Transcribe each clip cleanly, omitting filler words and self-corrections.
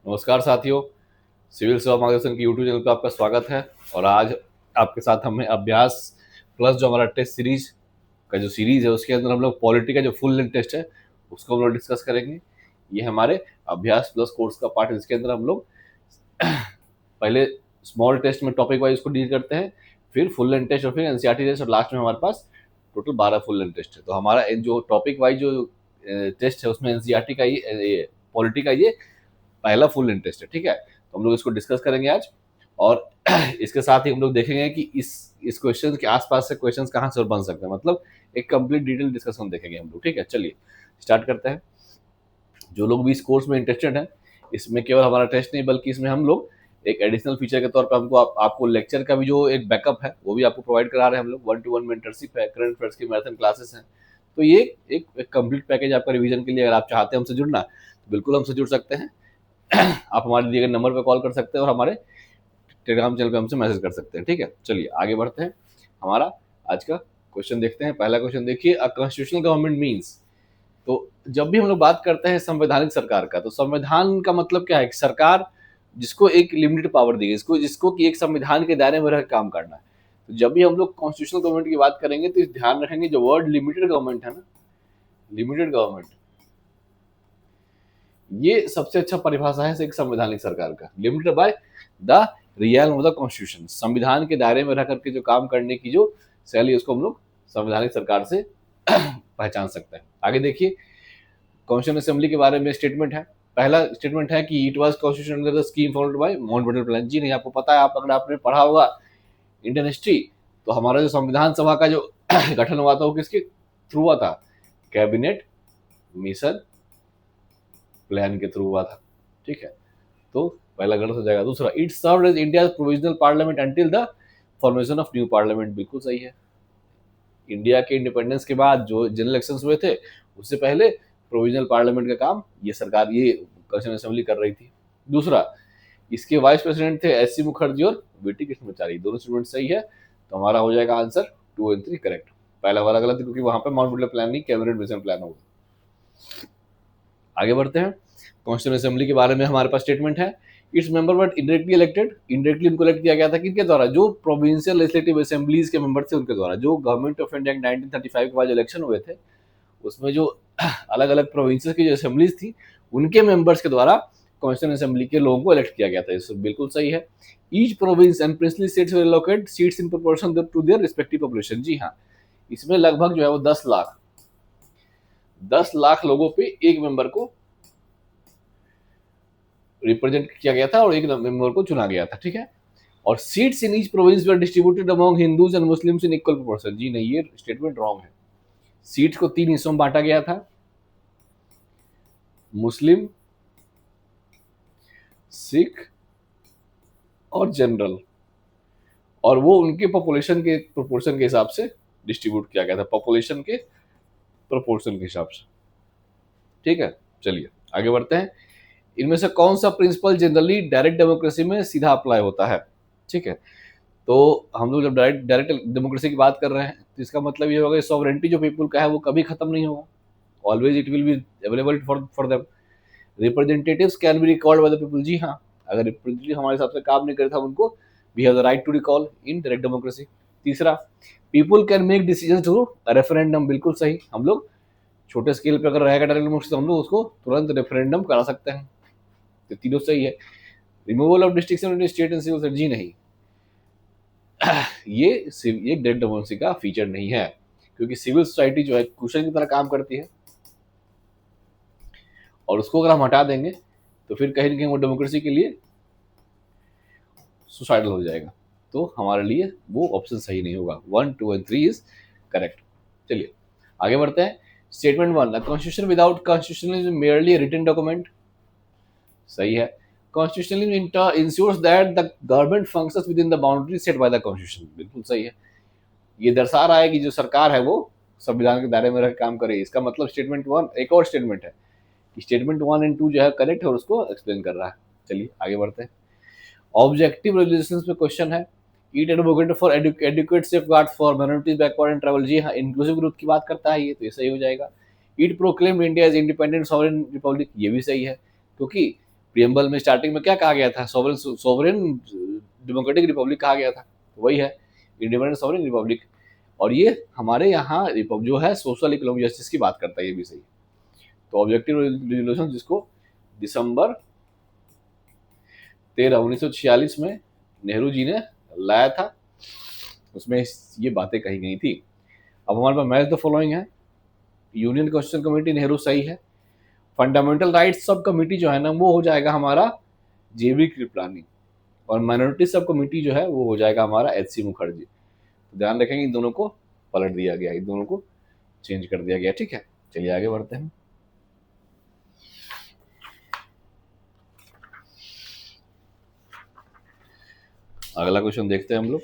नमस्कार साथियों, सिविल सेवा मार्गदर्शन की यूट्यूब चैनल पर आपका स्वागत है। और आज आपके साथ हमें अभ्यास प्लस जो हमारा टेस्ट सीरीज का जो सीरीज है उसके अंदर हम लोग पॉलिटी का जो फुल लेंथ टेस्ट है उसको हम लोग डिस्कस करेंगे। ये हमारे अभ्यास प्लस कोर्स का पार्ट है जिसके अंदर हम लोग पहले स्मॉल टेस्ट में टॉपिक वाइज उसको डील करते हैं, फिर फुल लेंथ टेस्ट और फिर एनसीईआरटी टेस्ट, और लास्ट में हमारे पास टोटल 12 फुल लेंथ टेस्ट है। तो हमारा जो टॉपिक वाइज जो टेस्ट है उसमें एनसीईआरटी का ये पॉलिटी का ये पहला फुल इंटरेस्ट है। ठीक है, तो हम लोग इसको डिस्कस करेंगे आज। और इसके साथ ही हम लोग देखेंगे कि इस क्वेश्चन के आसपास से क्वेश्चंस कहाँ से बन सकते हैं, मतलब एक कंप्लीट डिटेल डिस्कशन देखेंगे हम लोग। ठीक है, चलिए स्टार्ट करते हैं। जो लोग भी इस कोर्स में इंटरेस्टेड हैं, इसमें केवल हमारा टेस्ट नहीं बल्कि इसमें हम लोग एक एडिशनल फीचर के तौर पर हमको आपको लेक्चर का भी जो एक बैकअप है वो भी आपको प्रोवाइड करा रहे हैं हम लोग। 1-to-1 मेंटरशिप है, करंट अफेयर्स की मैराथन क्लासेस हैं। तो ये एक कंप्लीट पैकेज आपका रिवीजन के लिए, अगर आप चाहते हैं हमसे जुड़ना तो बिल्कुल हमसे जुड़ सकते हैं। आप हमारे दिए गए नंबर पर कॉल कर सकते हैं और हमारे टेलीग्राम चैनल पे हमसे मैसेज कर सकते हैं। ठीक है, चलिए आगे बढ़ते हैं। हमारा आज का क्वेश्चन देखते हैं। पहला क्वेश्चन देखिए, अ कॉन्स्टिट्यूशनल गवर्नमेंट मीन्स। तो जब भी हम लोग बात करते हैं संवैधानिक सरकार का, तो संविधान का मतलब क्या है कि सरकार जिसको एक लिमिटेड पावर दी गई, जिसको कि एक संविधान के दायरे में रह काम करना है। तो जब भी हम लोग कॉन्स्टिट्यूशनल गवर्नमेंट की बात करेंगे तो इस ध्यान रखेंगे जो वर्ड लिमिटेड गवर्नमेंट है ना, लिमिटेड गवर्नमेंट, ये सबसे अच्छा परिभाषा है एक संवैधानिक सरकार का। Limited by the real of the constitution, संविधान के दायरे में रह करके जो काम करने की जो शैली उसको हम लोग संवैधानिक सरकार से पहचान सकते हैं। आगे देखिए, कॉन्स्टिट्यूशन असेंबली के बारे में स्टेटमेंट है। पहला स्टेटमेंट है कि it was constitution under the scheme followed by Mountbatten plan. जी नहीं, आपको पता है, आप अगर आपने पढ़ा होगा इंडियन हिस्ट्री, तो हमारा जो संविधान सभा का जो गठन हुआ था वो किसके थ्रू हुआ था? कैबिनेट मिशन प्लान के थ्रू हुआ था। ठीक है, तो पहला गलत हो जाएगा। दूसरा, it served as India provisional parliament until the formation of new parliament. बिल्कुल सही है। इंडिया के इंडिपेंडेंस के बाद जो जनरल इलेक्शंस हुए थे उससे पहले प्रोविजनल पार्लियामेंट का काम ये सरकार, ये कॉन्स्टिट्यूशन असेंबली कर रही थी। दूसरा, इसके वाइस प्रेसिडेंट थे एस सी मुखर्जी और वीटी कृष्णमाचारी। दोनों स्टूडेंट सही है, तो हमारा हो जाएगा आंसर 2 और 3 करेक्ट। पहला वाला गलत है क्योंकि वहां पर माउंटबेटन प्लान नहीं, कैबिनेट मिशन प्लान होगा। आगे बढ़ते हैं। कॉन्स्टिट्यूशन असेंबली के बारे में हमारे पास स्टेटमेंट है, its member but indirectly elected. Indirectly उनको इलेक्ट किया गया था किनके द्वारा? जो प्रोविंशियल लेजिस्लेटिव असेंबलीज के मेंबर थे उनके द्वारा। जो गवर्नमेंट ऑफ इंडिया 1935 के बाद जो इलेक्शन हुए थे उसमें जो अलग अलग प्रोविंसेस की जो असेंबलीज थी उनके मेंबर्स के द्वारा कॉन्स्टिट्यूशन असेंबली के लोगों को इलेक्ट किया गया था। इससे बिल्कुल सही है। Each province and princely states will allocate seats in proportion to their respective population. जी हाँ, इसमें लगभग जो है वो 10 लाख लोगों पे एक मेंबर को रिप्रेजेंट किया गया था और एक मेंबर को चुना गया था। ठीक है, और seats in each province were distributed among Hindus and Muslims in equal proportion. जी नहीं, ये स्टेटमेंट रॉन्ग है। सीट्स को 3 हिस्सों में बांटा गया था, मुस्लिम, सिख और जनरल, और वो उनके पॉपुलेशन के प्रोपोर्शन के हिसाब से डिस्ट्रीब्यूट किया गया था, पॉपुलेशन के प्रोपोर्शन के हिसाब से। ठीक है, चलिए आगे बढ़ते हैं। इनमें से कौन सा प्रिंसिपल जनरली डायरेक्ट डेमोक्रेसी में सीधा अप्लाई होता है? ठीक है, तो हम लोग जब डायरेक्ट डेमोक्रेसी की बात कर रहे हैं तो इसका मतलब ये होगा सॉवरेंटी जो पीपल का है वो कभी खत्म नहीं होगा, always it will be available for them. Representatives can be recalled by the people. जी हाँ, अगर रिप्रेजेंटेटिव हमारे हिसाब से काम नहीं करता उनको we have the right to recall in direct democracy. तीसरा, people can make decision through referendum. बिल्कुल सही। हम लोग छोटे स्केल पे अगर रहेगा डायरेक्ट डेमोक्रेसी तो हम लोग उसको तुरंत रेफरेंडम करा सकते हैं। तो तीनों सही है। Removal of distinction state and civil, जी नहीं, ये डायरेक्ट डेमोक्रेसी का फीचर नहीं है, क्योंकि सिविल सोसाइटी जो है क्वेश्चन की तरह काम करती है और उसको अगर हम हटा देंगे तो फिर कहीं ना कहीं वो डेमोक्रेसी के लिए सुसाइडल हो जाएगा। तो हमारे लिए वो ऑप्शन सही नहीं होगा। 1, 2 और 3 इज करेक्ट। चलिए आगे बढ़ते हैं। Statement 1, constitution without constitution is merely written document. सही है। Constitutionally ensures that the government functions within the boundary set by the constitution. बिल्कुल सही है। ये दर्शा रहा है कि जो सरकार है वो संविधान के दायरे में रह काम करे। इसका मतलब स्टेटमेंट 1 एक और स्टेटमेंट है, स्टेटमेंट 1 और 2 जो है करेक्ट है और उसको एक्सप्लेन कर रहा है। चलिए आगे बढ़ते हैं। ऑब्जेक्टिव रेजोल्यूशंस पे क्वेश्चन है, it advocate for adequate safeguard for minorities backward and tribal. जी हाँ, इंक्लूसिव ग्रोथ की बात करता है ये, तो ये सही हो जाएगा। It proclaim India as independent sovereign republic, ये भी सही है, क्योंकि प्रियम्बल में स्टार्टिंग में क्या कहा गया था, सोवरेन डेमोक्रेटिक रिपब्लिक कहा गया था, वही है इंडिपेंडेंट सॉवरेन रिपब्लिक। और ये हमारे यहाँ जो है सोशल इकोनॉमिक जस्टिस की बात करता है, ये भी सही। तो ऑब्जेक्टिव रेजोल्यूशन जिसको दिसंबर 13 1946 में नेहरू जी ने लाया था, उसमें ये बातें कही गई थी। अब हमारे पास मैच द फॉलोइंग है। यूनियन कॉन्स्टिट्यूशन कमेटी नेहरू सही है। फंडामेंटल राइट्स सब कमेटी जो है ना वो हो जाएगा हमारा जेबी कृपलानी, और माइनॉरिटी सब कमेटी जो है वो हो जाएगा हमारा एच.सी. मुखर्जी। तो ध्यान रखेंगे इन दोनों को पलट दिया गया, इन दोनों को चेंज कर दिया गया, ठीक है। चलिए आगे बढ़ते हैं। अगला क्वेश्चन देखते हैं हम लोग।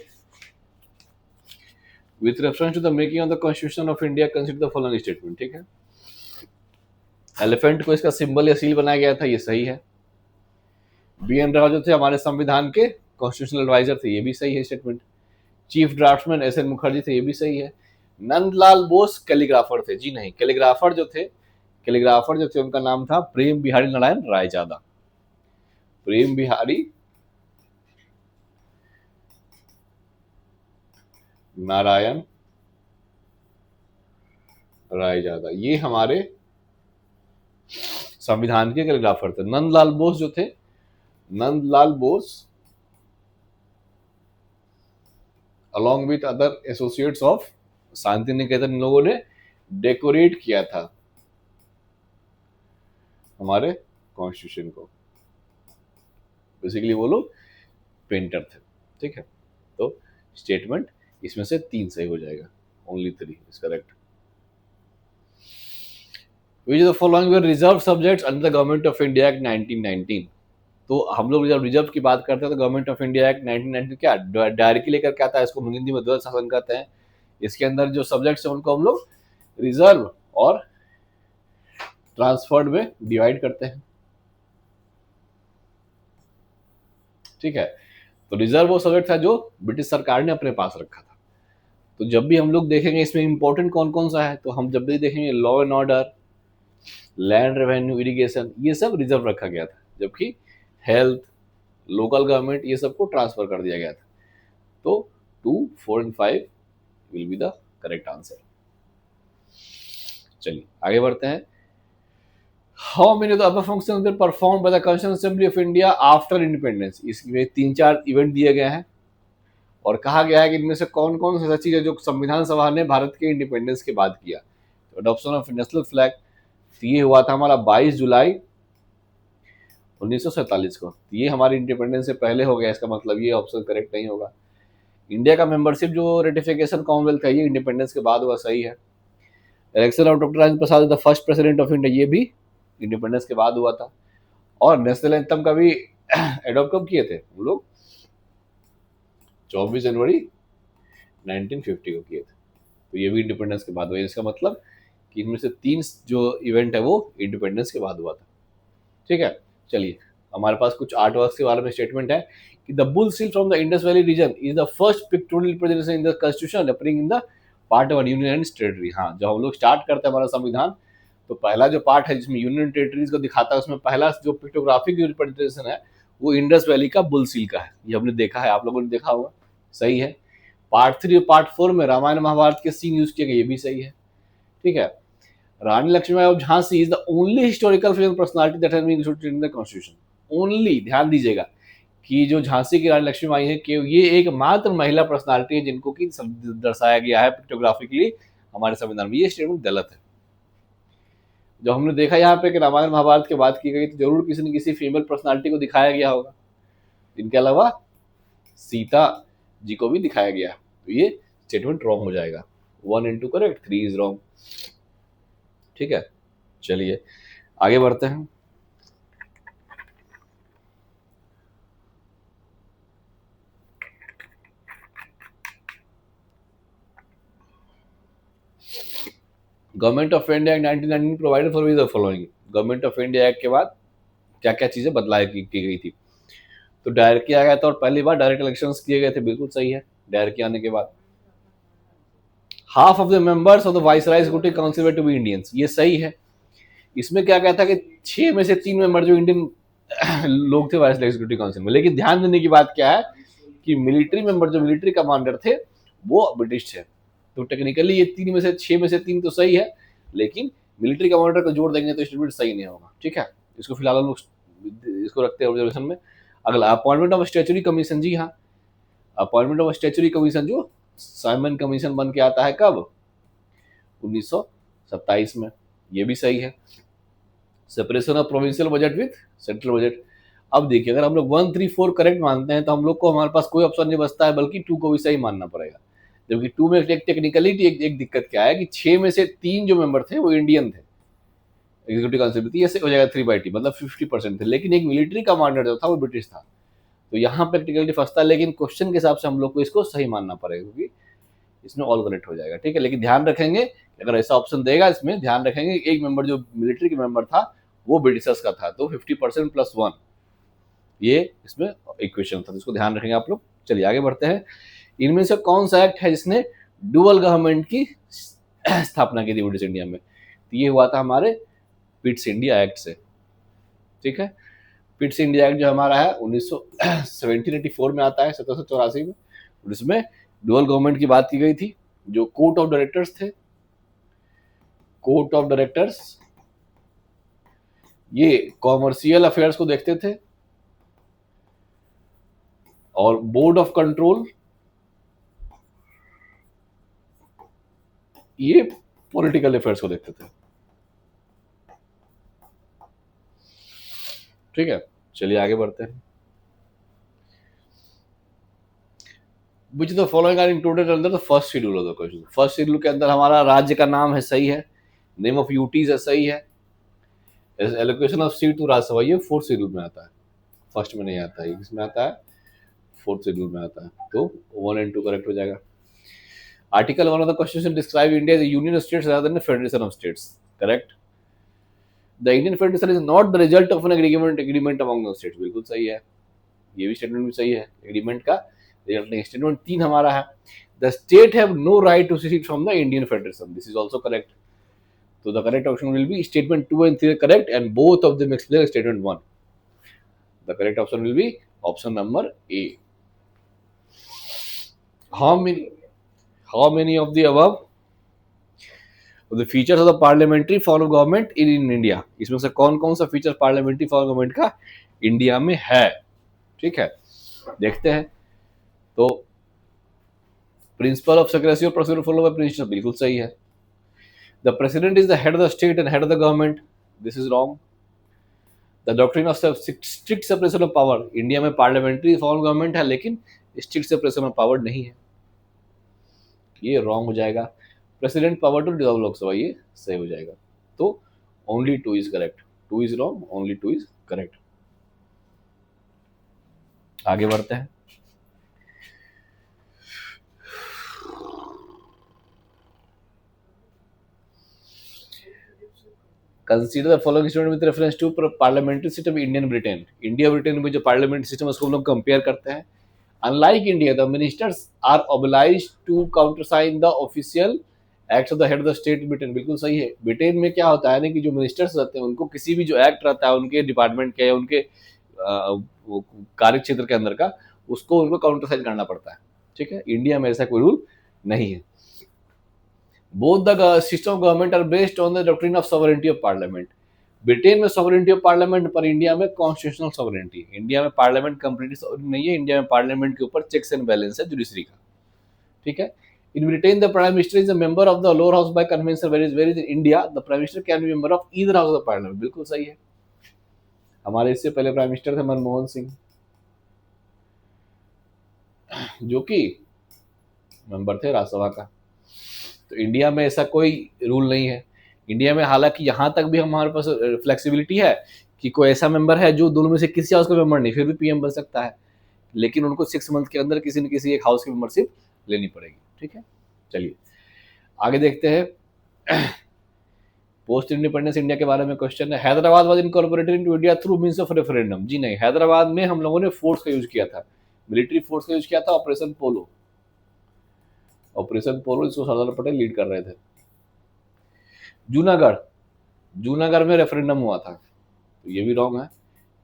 With reference to the making of the constitution of India consider the following statement, ठीक है। एलिफेंट को इसका सिंबल या सील बनाया गया था, ये सही है। बी.एन. राव जो थे हमारे संविधान के कॉन्स्टिट्यूशनल एडवाइजर थे, ये भी सही है statement. Chief draftsman S N. Mukherjee थे, ये भी सही है। नंदलाल बोस कैलीग्राफर थे, जी नहीं, कैलीग्राफर जो थे उनका नाम था प्रेम बिहारी नारायण रायजादा। प्रेम बिहारी नारायण रायजादा, ये हमारे संविधान के कैलीग्राफर थे। नंदलाल बोस जो थे, Nandlal Bose along with other associates of Shantiniketan, इन लोगों ने डेकोरेट किया था हमारे कॉन्स्टिट्यूशन को। बेसिकली वो लोग पेंटर थे, ठीक है। तो स्टेटमेंट इसमें से 3 सही हो जाएगा, only 3 is correct. Which the following were reserve subjects under the government of India act 1919। तो हम लोग जब रिजर्व की बात करते हैं तो गवर्नमेंट ऑफ इंडिया एक्ट 1919 क्या डायरेक्टली लेकर के आता है, इसको हिंदी में द्वैध शासन कहते हैं। इसके अंदर जो सब्जेक्ट्स हैं उनको हम लोग रिजर्व और ट्रांसफर्ड में डिवाइड करते हैं, ठीक है। तो रिजर्व वो सब्जेक्ट था जो ब्रिटिश सरकार ने अपने पास रखा था। तो जब भी हम लोग देखेंगे इसमें इंपॉर्टेंट कौन कौन सा है, तो हम जब भी देखेंगे law and order, land revenue, irrigation, ये सब रिजर्व रखा गया था, जबकि हेल्थ, लोकल गवर्नमेंट, ये सबको ट्रांसफर कर दिया गया था। तो 2, 4 and 5 will be the correct answer. चलिए आगे बढ़ते हैं। How many of the above functions were performed by the constitution assembly of India after independence. इसमें 3-4 इवेंट दिए गए हैं और कहा गया है कि इनमें से कौन कौन सी ऐसी चीज है जो संविधान सभा ने भारत के इंडिपेंडेंस के बाद किया। तो अडॉप्शन ऑफ नेशनल फ्लैग, ये हुआ था हमारा 22 जुलाई 1947 को। ये हमारी इंडिपेंडेंस से पहले हो गया, इसका मतलब ये ऑप्शन करेक्ट नहीं होगा। इंडिया का मेंबरशिप जो रेटिफिकेशन कॉमनवेल्थ है, ये इंडिपेंडेंस के बाद हुआ, सही है। Election of doctor Rajendra Prasad the first president of India, ये भी इंडिपेंडेंस के बाद हुआ था। और नेशनल एंथम का भी एडॉप्ट कब किए थे हम लोग, 24 जनवरी 1950 को किए थे। तो ये भी इंडिपेंडेंस के बाद हुआ। इसका मतलब कि इनमें से 3 जो इवेंट है वो इंडिपेंडेंस के बाद हुआ था, ठीक है। चलिए हमारे पास कुछ आर्ट वर्क्स के बारे में स्टेटमेंट है कि the bull seal from the Indus valley region is the first pictorial representation in the constitution appearing in the part of union and territory. हाँ, जब हम लोग स्टार्ट करते हैं हमारा संविधान, तो पहला जो पार्ट है जिसमें यूनियन टेरिटरीज को दिखाता है, उसमें पहला जो पिक्टोग्राफिक रिप्रेजेंटेशन है वो इंडस वैली का बुल सील का है। ये हमने देखा है, आप लोगों ने देखा होगा, सही है। पार्ट 3 और पार्ट 4 में रामायण महाभारत के सीन यूज किए गए, ये भी सही है, ठीक है। Rani Lakshmibai of Jhansi is the only historical female personality that has been included in the constitution. Only, ध्यान दीजिएगा कि जो झांसी की रानी लक्ष्मीबाई है कि ये एकमात्र महिला पर्सनालिटी है जिनको कि दर्शाया गया है पिक्टोग्राफिकली हमारे संविधान में। ये स्टेटमेंट गलत है। जब हमने देखा यहाँ पे कि रामायण महाभारत की बात की गई तो जरूर किसी न किसी फीमेल पर्सनालिटी को दिखाया गया होगा, इनके अलावा सीता जी को भी दिखाया गया। तो ये स्टेटमेंट रॉन्ग हो जाएगा। 1 and 2 करेक्ट, 3 इज रॉन्ग, ठीक है। चलिए आगे बढ़ते हैं। Government of India act 1919 provided for the following. Government of India act के बाद क्या क्या चीजें बदलाव की गई थी। तो डायर किया गया था और पहली बार डायरेक्ट इलेक्शंस किए गए थे, बिल्कुल सही है। डायर के आने के बाद half of the members of the viceroy executive council to be Indians, ये सही है। इसमें क्या कहता है कि 6 में से 3 मेंबर जो इंडियन लोग थे वायस एग्जीक्यूटिव काउंसिल में। लेकिन ध्यान देने की बात क्या है कि मिलिट्री मेंबर जो मिलिट्री कमांडर थे वो ब्रिटिश थे। तो टेक्निकली ये 3 में से 6 में से 3 तो सही है, लेकिन मिलिट्री कमांडर को जोड़ देंगे तो स्टेटमेंट सही नहीं होगा। ठीक है, इसको फिलहाल हम लोग इसको रखते हैं ऑब्जर्वेशन में। अगला अपॉइंटमेंट ऑफ स्टैचुरी कमीशन। जी हाँ, अपॉइंटमेंट ऑफ स्टैचुरी कमीशन जो साइमन कमीशन बन के आता है कब, 1927 में। ये भी सही है। Separation of provincial budget with central budget. अब देखिए, अगर हम लोग 1, 3, 4 करेक्ट मानते हैं तो हम लोग को हमारे पास कोई ऑप्शन नहीं बचता है, बल्कि 2 को भी सही मानना पड़ेगा। जबकि 2 में टेक्निकली एक दिक्कत क्या है कि 6 में से 3 जो मेंबर थे वो इंडियन थे, एग्जीक्यूटिव काउंसिल थी, ऐसे हो जाएगा 3/3, मतलब 50% थे। लेकिन एक मिलिट्री कमांडर जो था वो ब्रिटिश था, तो यहाँ पे टेक्निकली फंसता है। लेकिन क्वेश्चन के हिसाब से हम लोग को इसको सही मानना पड़ेगा, क्योंकि इसमें ऑल करेक्ट हो जाएगा। ठीक है, लेकिन ध्यान रखेंगे अगर ऐसा ऑप्शन देगा इसमें, ध्यान रखेंगे एक मेंबर जो मिलिट्री के मेंबर था वो ब्रिटिशर्स का था, तो 50% + 1 ये इसमें इक्वेशन था, तो इसको ध्यान रखेंगे आप लोग। चलिए आगे बढ़ते हैं। इनमें से कौन सा एक्ट है जिसने डुअल गवर्नमेंट की स्थापना की थी ब्रिटिश इंडिया में? तो ये हुआ था हमारे पिट्स इंडिया एक्ट से। ठीक है, पिट्स इंडिया एक्ट जो हमारा है 1784 में आता है, 1784 में। और इसमें डुअल गवर्नमेंट की बात की गई थी। जो कोर्ट ऑफ डायरेक्टर्स थे, कोर्ट ऑफ डायरेक्टर्स ये कॉमर्शियल अफेयर्स को देखते थे, और बोर्ड ऑफ कंट्रोल ये पॉलिटिकल अफेयर्स को देखते थे। ठीक है, चलिए आगे बढ़ते हैं। Which the following are included under the first schedule of the question. First schedule के अंदर हमारा राज्य का नाम है, सही है। नेम ऑफ यूटीज है, सही है। Allocation of seat to Rajya Sabha ये 4th शेड्यूल में आता है, फर्स्ट में नहीं आता है। इसमें आता है 4th शेड्यूल में आता है, तो 1 and 2 करेक्ट हो जाएगा। Article 1 of the constitution describe India as union of states rather than federation of states, correct. The Indian federation is not the result of an agreement among the states, बिल्कुल सही है। ये भी statement भी सही है, एग्रीमेंट का result नहीं। स्टेटमेंट 3 हमारा है, the state have no right to secede from the Indian federation, this is also correct. So the correct option will be statement 2 and 3 are correct, and both of them explain statement 1. The correct option will be option number A. How many of the above of the features of the parliamentary form of government in India? इसमें से कौन कौन सा feature parliamentary form of government का India में है? ठीक है, देखते हैं। तो प्रिंसिपल ऑफ सेक्रेसी और प्रोसीजर फॉलो बाय प्रिंसिपल, बिल्कुल सही है। The president is the head of the state and head of the government. This is wrong. The doctrine of strict separation of power. India में parliamentary form government है, लेकिन strict separation of power नहीं है, ये wrong हो जाएगा। President power to dissolve Lok Sabha, ये सही हो जाएगा। तो only 2 is correct, 2 is wrong, only 2 is correct. आगे बढ़ते हैं। Consider the following statement with reference to parliamentary system Indian Britain. India Britain में जो पार्लियामेंट्री सिस्टम है उसको हम लोग कंपेयर करते हैं। Unlike India, the ministers are obliged to countersign the official act of the head of the state Britain, बिल्कुल सही है। ब्रिटेन में क्या होता है ना कि जो मिनिस्टर्स रहते हैं उनको किसी भी जो एक्ट रहता है उनके डिपार्टमेंट के या उनके कार्य क्षेत्र के अंदर का, उसको उनको काउंटरसाइन करना पड़ता है। ठीक है, इंडिया में ऐसा कोई रूल नहीं है। Both the system of government are based on the doctrine of sovereignty of parliament. Britain में sovereignty of parliament, पर इंडिया में constitutional sovereignty। इंडिया में पार्लियामेंट कंप्लीटली sovereign नहीं है, इंडिया में पार्लियामेंट के ऊपर चेक्स एंड बैलेंस है जुडिशरी का। ठीक है, in Britain the prime minister is a member of the lower house by convention, whereas in India the prime minister can be member of either house of parliament, बिल्कुल सही है। हमारे इससे पहले प्राइम मिनिस्टर थे मनमोहन सिंह, जो कि member थे राज्यसभा का। तो इंडिया में ऐसा कोई रूल नहीं है। इंडिया में हालांकि यहाँ तक भी हमारे पास फ्लेक्सिबिलिटी है कि कोई ऐसा मेंबर है जो दोनों में से किसी हाउस का मेंबर नहीं, फिर भी पीएम बन सकता है, लेकिन उनको 6 मंथ के अंदर किसी न किसी एक हाउस की मेंबरशिप लेनी पड़ेगी। ठीक है, चलिए आगे देखते हैं। पोस्ट इंडिपेंडेंस इंडिया के बारे में क्वेश्चन है। Hyderabad was incorporated into India through means of referendum. जी नहीं, हैदराबाद में हम लोगों ने फोर्स का यूज किया था, मिलिट्री फोर्स का यूज किया था, ऑपरेशन पोलो। ऑपरेशन पोलो इसको सरदार पटेल लीड कर रहे थे। जूनागढ़ में रेफरेंडम हुआ था, तो ये भी रॉन्ग है।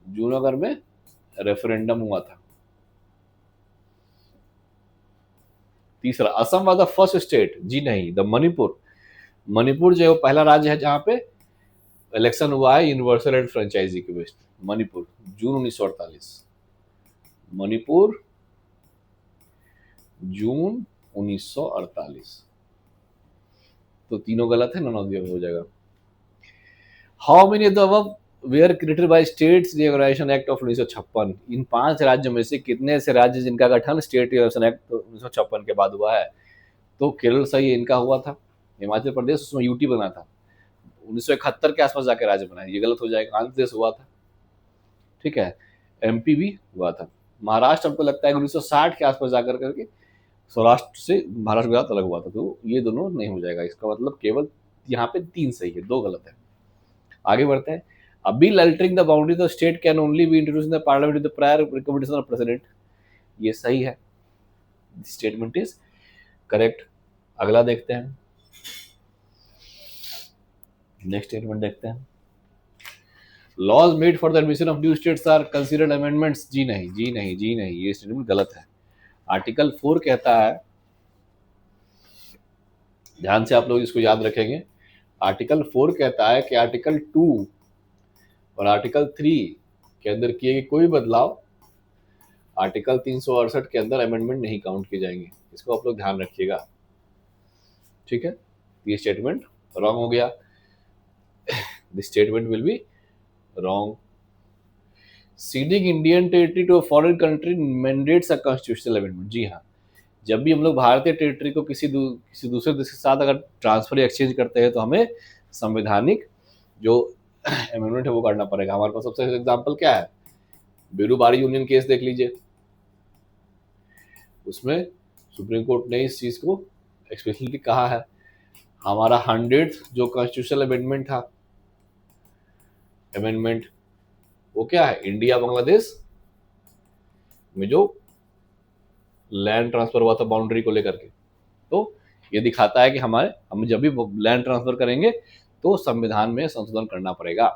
जूनागढ़ में रेफरेंडम हुआ था। तीसरा, Assam was the first state, जी नहीं, द मणिपुर। मणिपुर जो है वो पहला राज्य है जहां पे इलेक्शन हुआ है यूनिवर्सल एंड फ्रेंचाइजी के बेस पे। मणिपुर, जून 1948। मणिपुर, जून 1948। तो तीनों गलत है, नॉन ऑफ द हो जाएगा। How many of the above were created by states reorganisation act of 1956? इन 5 राज्यों में से कितने ऐसे राज्य जिनका गठन स्टेट रिओर्गनाइजेशन एक्ट 1956 के बाद हुआ है? तो केरल सही इनका हुआ था, हिमाचल प्रदेश उसमें यूटी बना था, 1971 के आसपास जाके राज्य बना है, ये गलत हो जाएगा। आंध्र प्रदेश हुआ था, ठीक है, एमपी भी हुआ था। महाराष्ट्र हमको लगता है 1960 के आसपास जाकर करके सौराष्ट्र से महाराष्ट्र गुजरात अलग हुआ था, तो ये दोनों नहीं हो जाएगा। इसका मतलब केवल यहाँ पे 3 सही है, 2 गलत है। आगे बढ़ते हैं। A bill altering the boundary of the state can only be introduced in the parliament with the prior recommendation of president. ये सही है, स्टेटमेंट इज करेक्ट। अगला देखते हैं, नेक्स्ट स्टेटमेंट देखते हैं। Laws made for the admission of new states are considered amendments, जी नहीं, जी नहीं, जी नहीं, ये स्टेटमेंट गलत है। आर्टिकल 4 कहता है, ध्यान से आप लोग इसको याद रखेंगे। आर्टिकल 4 कहता है कि आर्टिकल 2 और आर्टिकल 3 के अंदर किए गए कोई बदलाव आर्टिकल 368 के अंदर अमेंडमेंट नहीं काउंट किए जाएंगे। इसको आप लोग ध्यान रखिएगा, ठीक है। ये स्टेटमेंट रॉन्ग हो गया, this statement will be wrong. Ceding Indian territory to a foreign country mandates a constitutional amendment, जी हाँ। जब भी हम लोग भारतीय टेरिटरी को किसी दूसरे देश के साथ अगर ट्रांसफर या एक्सचेंज करते हैं तो हमें संवैधानिक जो अमेंडमेंट है वो करना पड़ेगा। हमारे पास सबसे एग्जांपल क्या है, बेरूबारी यूनियन केस देख लीजिए, उसमें सुप्रीम कोर्ट ने इस चीज को एक्सप्रेसली कहा है। हमारा 100th जो कॉन्स्टिट्यूशनल अमेंडमेंट था, अमेंडमेंट वो क्या है, इंडिया बांग्लादेश में जो लैंड ट्रांसफर हुआ था बाउंड्री को लेकर के, तो ये दिखाता है कि हम जब भी लैंड ट्रांसफर करेंगे तो संविधान में संशोधन करना पड़ेगा,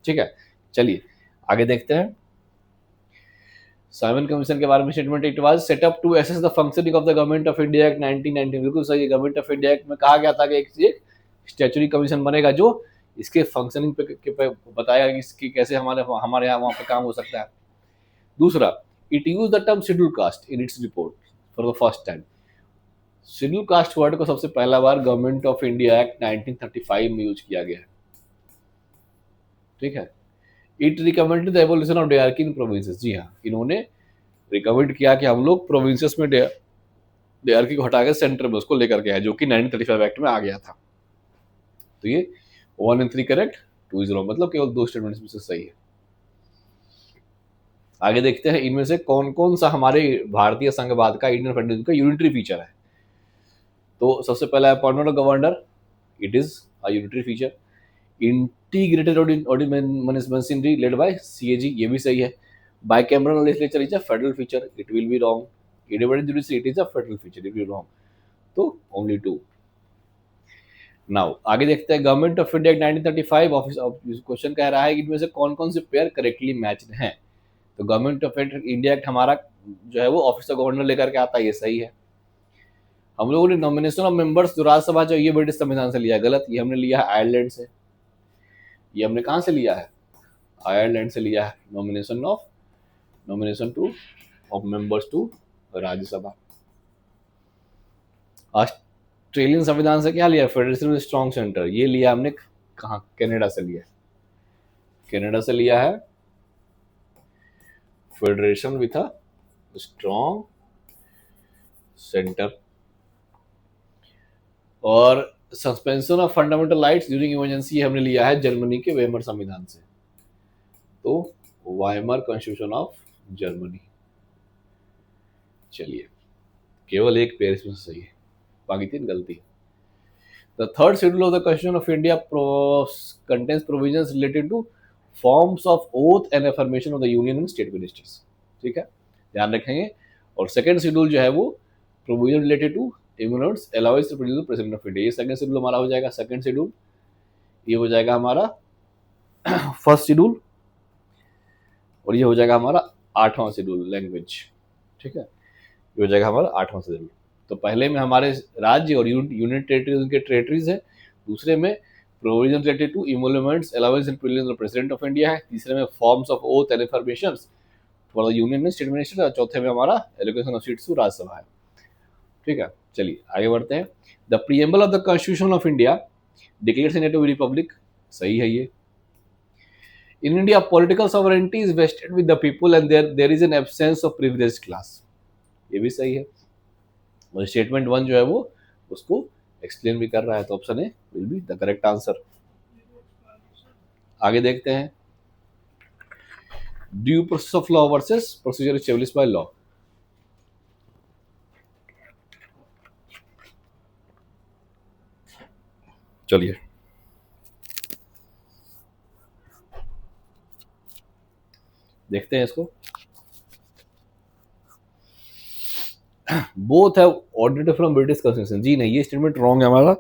ठीक है। चलिए आगे देखते हैं। साइमन कमीशन के बारे में statement, it was set up to assess the functioning of the government of India act 1990। बिल्कुल सही, गवर्नमेंट ऑफ इंडिया एक्ट में कहा गया था कि एक स्टैचुरी कमीशन बनेगा जो इसके फंक्शनिंग पे बताएगा कि इसकी कैसे हमारे यहाँ वहाँ पे काम हो सकता है। दूसरा, it use the term schedule caste in its report for the first time. Schedule caste word को सबसे पहला बार गवर्नमेंट ऑफ इंडिया एक्ट 1935 में यूज किया गया है, ठीक है। It recommended the evolution of dyarchy in provinces, जी हाँ, इन्होंने रिकमेंड किया कि हम लोग प्रोविंसेस में डायरकी को हटाकर सेंटर में उसको लेकर के आए, जो कि 1935 एक्ट में आ गया था। तो ये 1 and 3 करेक्ट, 2 is wrong, मतलब केवल 2 स्टेटमेंट्स में से सही है। आगे देखते हैं इनमें से कौन कौन सा हमारे भारतीय संघवाद का, इंडियन फेडरलिज्म का यूनिटरी फीचर है। तो सबसे पहला है appointment of governor, it is a unitary feature. Integrated ordinance machinery led by CAG, ये भी सही है। Bicameral legislature is a federal feature, it will be wrong. Independent judiciary, it is a federal feature, it will be wrong. तो only 2। Now आगे देखते हैं government of India 1935 office. Question कह रहा है कि इनमें से कौन कौन से पेयर करेक्टली मैच्ड हैं। तो गवर्नमेंट ऑफ इंडिया एक्ट हमारा जो है वो ऑफिस ऑफ गवर्नर लेकर के आता है, ये सही है। हम लोगों ने नॉमिनेशन ऑफ मेंबर्स जो राज्यसभा जो ये ब्रिटिश संविधान से लिया, गलत। ये हमने लिया है आयरलैंड से। ये हमने कहाँ से लिया है, आयरलैंड से लिया है। Nomination to of members to Rajya Sabha. Australian संविधान से क्या लिया, फेडरेशन विद स्ट्रॉन्ग सेंटर, ये लिया हमने कहाँ, कनाडा से लिया है। कनाडा से लिया है federation with a strong centre. और suspension of fundamental rights during emergency हमने लिया है जर्मनी के वेमर संविधान से, तो वाइमर कॉन्स्टिट्यूशन ऑफ जर्मनी। चलिए केवल एक पेयर इसमें सही है, बाकी 3 गलती है। The third schedule of the constitution of India contains provisions related two forms of oath and affirmation of the union and state ministers, ठीक है, ध्यान रखेंगे। और सेकंड शेड्यूल जो है वो provision related to immunities allowance to produce president of India, ये second schedule हमारा हो जाएगा। सेकंड शेड्यूल ये हो जाएगा हमारा फर्स्ट शेड्यूल, और ये हो जाएगा हमारा 8वां शेड्यूल लैंग्वेज। ठीक है, ये हो जाएगा हमारा 8वां शेड्यूल। तो पहले में हमारे राज्य और यूनिट टेरिटरीज उनके टेरिटरीज है, दूसरे में provision related to emoluments allowance and privilege of president of India है, तीसरे में forms of oath and affirmations for the union में स्टेट मिनिस्टर, और चौथे में हमारा allocation of seats to Rajya Sabha है। ठीक है, चलिए आगे बढ़ते हैं। The preamble of the constitution of India declares in to republic, सही है ये। In India political sovereignty is vested with the people and there is an absence of privileged class, ये भी सही है। और स्टेटमेंट 1 जो है वो उसको एक्सप्लेन भी कर रहा है, तो option A will be the correct answer. आगे देखते हैं, due process of law versus procedure established by law. चलिए देखते हैं इसको। Both have originated from British constitution, जी नहीं, ये स्टेटमेंट रॉन्ग है हमारा।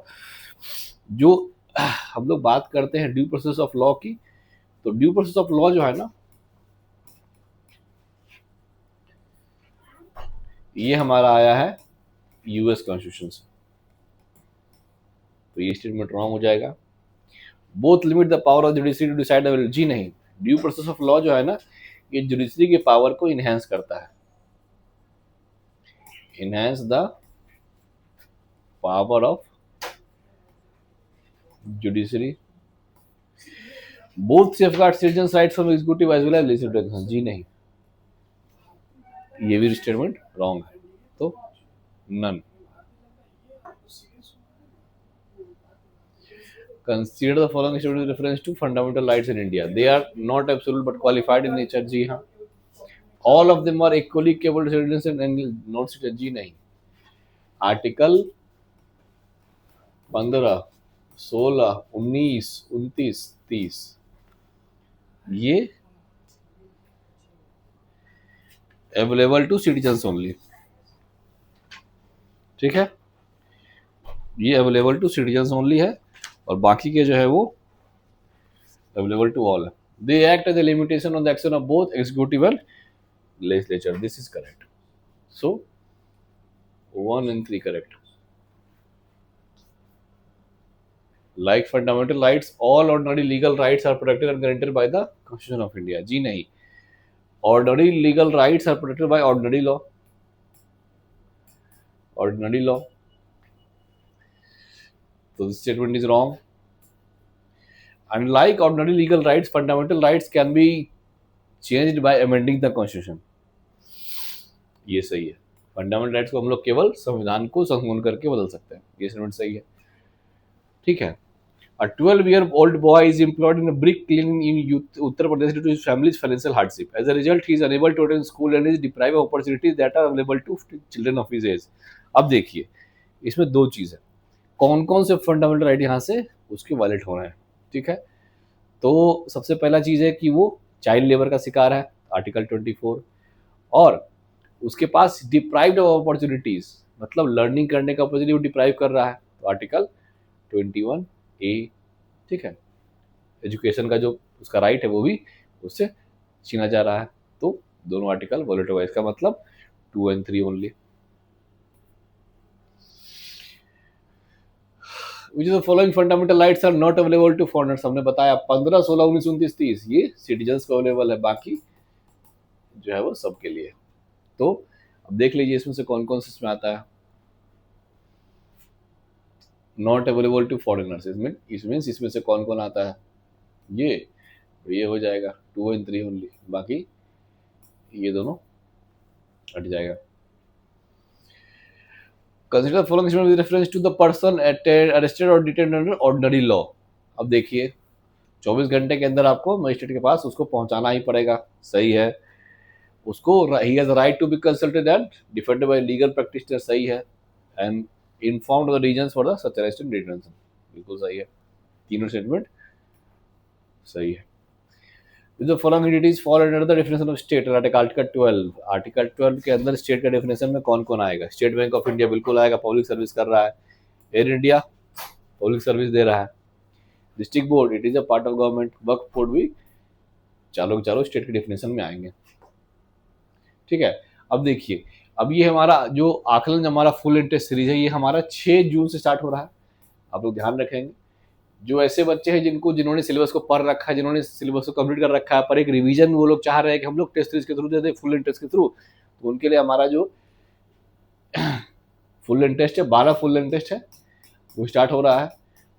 जो हम लोग बात करते हैं ड्यू प्रोसेस ऑफ लॉ की, तो ड्यू प्रोसेस ऑफ लॉ जो है ना, ये हमारा आया है यूएस कॉन्स्टिट्यूशन से, तो ये स्टेटमेंट रॉन्ग हो जाएगा। Both limit the power of judiciary to decide, जी नहीं, ड्यू प्रोसेस ऑफ लॉ जो है ना, ये जुडिशरी के पावर को इनहेंस करता है, enhance the power of judiciary. Both safeguard citizen rights from executive as well as legislative action, जी नहीं, ये भी स्टेटमेंट रॉन्ग है, तो none. Consider the following statement with reference to fundamental rights in India. They are not absolute but qualified in nature, जी हाँ। All of them are equally capable citizens and not citizens, जी नहीं। Article 15, 16, 19, 29, 30 ये available to citizens only, ठीक है, ये available to citizens only है, और बाकी के जो है वो अवेलेबल टू ऑल है। They act as a limitation on the action of both executive and legislature, this is correct. So 1 and 3 correct. Like fundamental rights, all ordinary legal rights are protected and guaranteed by the Constitution of India, जी नहीं, ordinary legal rights are protected by ordinary law, ordinary law, so this statement is wrong. Unlike ordinary legal rights, fundamental rights can be changed by amending the Constitution, ये सही है। Fundamental rights को हम लोग केवल संविधान को संशोधन करके बदल सकते हैं, ये स्टेटमेंट सही है। ठीक है, A 12-year-old boy is employed in a brick cleaning in Uttar Pradesh due to his family's financial hardship. As a result, he is unable to attend school and is deprived of opportunities that are available to children of his age. अब देखिए, इसमें दो चीज़ है, कौन कौन से fundamental right यहाँ से उसके वायलेट हो रहे हैं। ठीक है, तो सबसे पहला चीज़ है कि वो चाइल्ड लेबर का शिकार है, आर्टिकल 24, और उसके पास डिप्राइव्ड ऑफ अपॉर्चुनिटीज, मतलब लर्निंग करने का अपॉर्चुनिटी डिप्राइव कर रहा है, तो आर्टिकल 21A। ठीक है, एजुकेशन का जो उसका राइट है वो भी उससे छीना जा रहा है, तो दोनों आर्टिकल वॉलेट हुआ, इसका मतलब 2 and 3 only. Which of the following fundamental rights are not available to foreigners, हमने बताया 15, 16, 19, 29, 30 ये सिटीजन्स को अवेलेबल है, बाकी जो है वो सबके लिए। तो अब देख लीजिए इसमें से कौन कौन से इसमें आता है, नॉट अवेलेबल टू फॉरेनर्स, इसमें से कौन कौन आता है, ये हो जाएगा 2 and 3 ओनली, बाकी ये दोनों हट जाएगा। Consider following statement with reference to the person arrested और डिटेन्ड अंडर ऑर्डिनरी लॉ। अब देखिए 24 घंटे के अंदर आपको मजिस्ट्रेट के पास उसको पहुंचाना ही पड़ेगा, सही है। उसको ही has right to be consulted and defended by legal practitioner, सही है। And informed of the reasons for the such arrest and detention, बिल्कुल सही है, तीनों स्टेटमेंट सही है। The following entities fall under the definition of state, article 12, article 12 के अंदर स्टेट का डेफिनेशन में कौन कौन आएगा, स्टेट बैंक ऑफ इंडिया बिल्कुल आएगा, पब्लिक सर्विस कर रहा है, एयर इंडिया पब्लिक सर्विस दे रहा है, district board it is a part of government, Waqf board भी चारों स्टेट के डिफिनेशन में आएंगे। ठीक है, अब देखिए, अब ये हमारा जो आकलन हमारा फुल इंटरेस्ट सीरीज है, ये हमारा 6 जून से स्टार्ट हो रहा है। आप लोग ध्यान रखेंगे, जो ऐसे बच्चे हैं जिन्होंने सिलेबस को पढ़ रखा है, जिन्होंने सिलेबस को कंप्लीट कर रखा है, पर एक रिवीजन वो लोग चाह रहे हैं कि हम लोग टेस्ट सीरीज के थ्रू दे दें, फुल इंटरेस्ट के थ्रू, तो उनके लिए हमारा जो फुल इंटरेस्ट है, 12 फुल इंटरेस्ट है, वो स्टार्ट हो रहा है।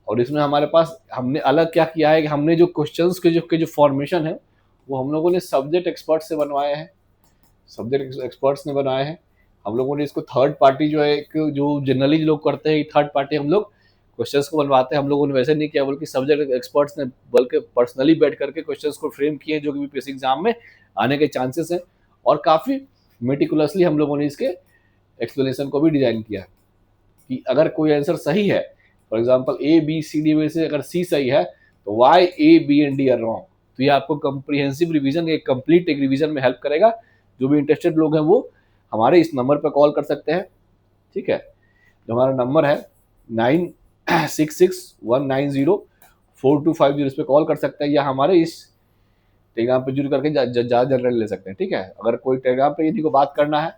और इसमें हमारे पास हमने अलग क्या किया है कि हमने जो क्वेश्चंस के जो फॉर्मेशन है वो हम लोगों ने सब्जेक्ट एक्सपर्ट से बनवाए हैं, सब्जेक्ट एक्सपर्ट्स ने बनाए हैं। हम लोगों ने इसको थर्ड पार्टी जो है, जो जनरली लोग करते हैं, थर्ड पार्टी हम लोग क्वेश्चंस को बनवाते हैं, हम लोगों ने वैसे नहीं किया, बल्कि सब्जेक्ट एक्सपर्ट्स ने बल्कि पर्सनली बैठ करके क्वेश्चंस को फ्रेम किए जो कि यूपीएससी एग्जाम में आने के चांसेस हैं, और काफ़ी मेटिकुलसली हम लोगों ने इसके एक्सप्लेनेशन को भी डिजाइन किया कि अगर कोई आंसर सही है, for example A B C D में से अगर सी सही है तो why A B and D are wrong, तो ये आपको कंप्रीहेंसिव रिवीजन, एक कंप्लीट एक रिवीजन में हेल्प करेगा। जो भी इंटरेस्टेड लोग हैं वो हमारे इस नंबर पर कॉल कर सकते हैं। ठीक है, जो हमारा नंबर है 9661904250, इस पर कॉल कर सकते हैं, या हमारे इस टेलीग्राम पे जुड़ करके ज़्यादा जानकारी ले सकते हैं। ठीक है, अगर कोई टेलीग्राम पे यदि को बात करना है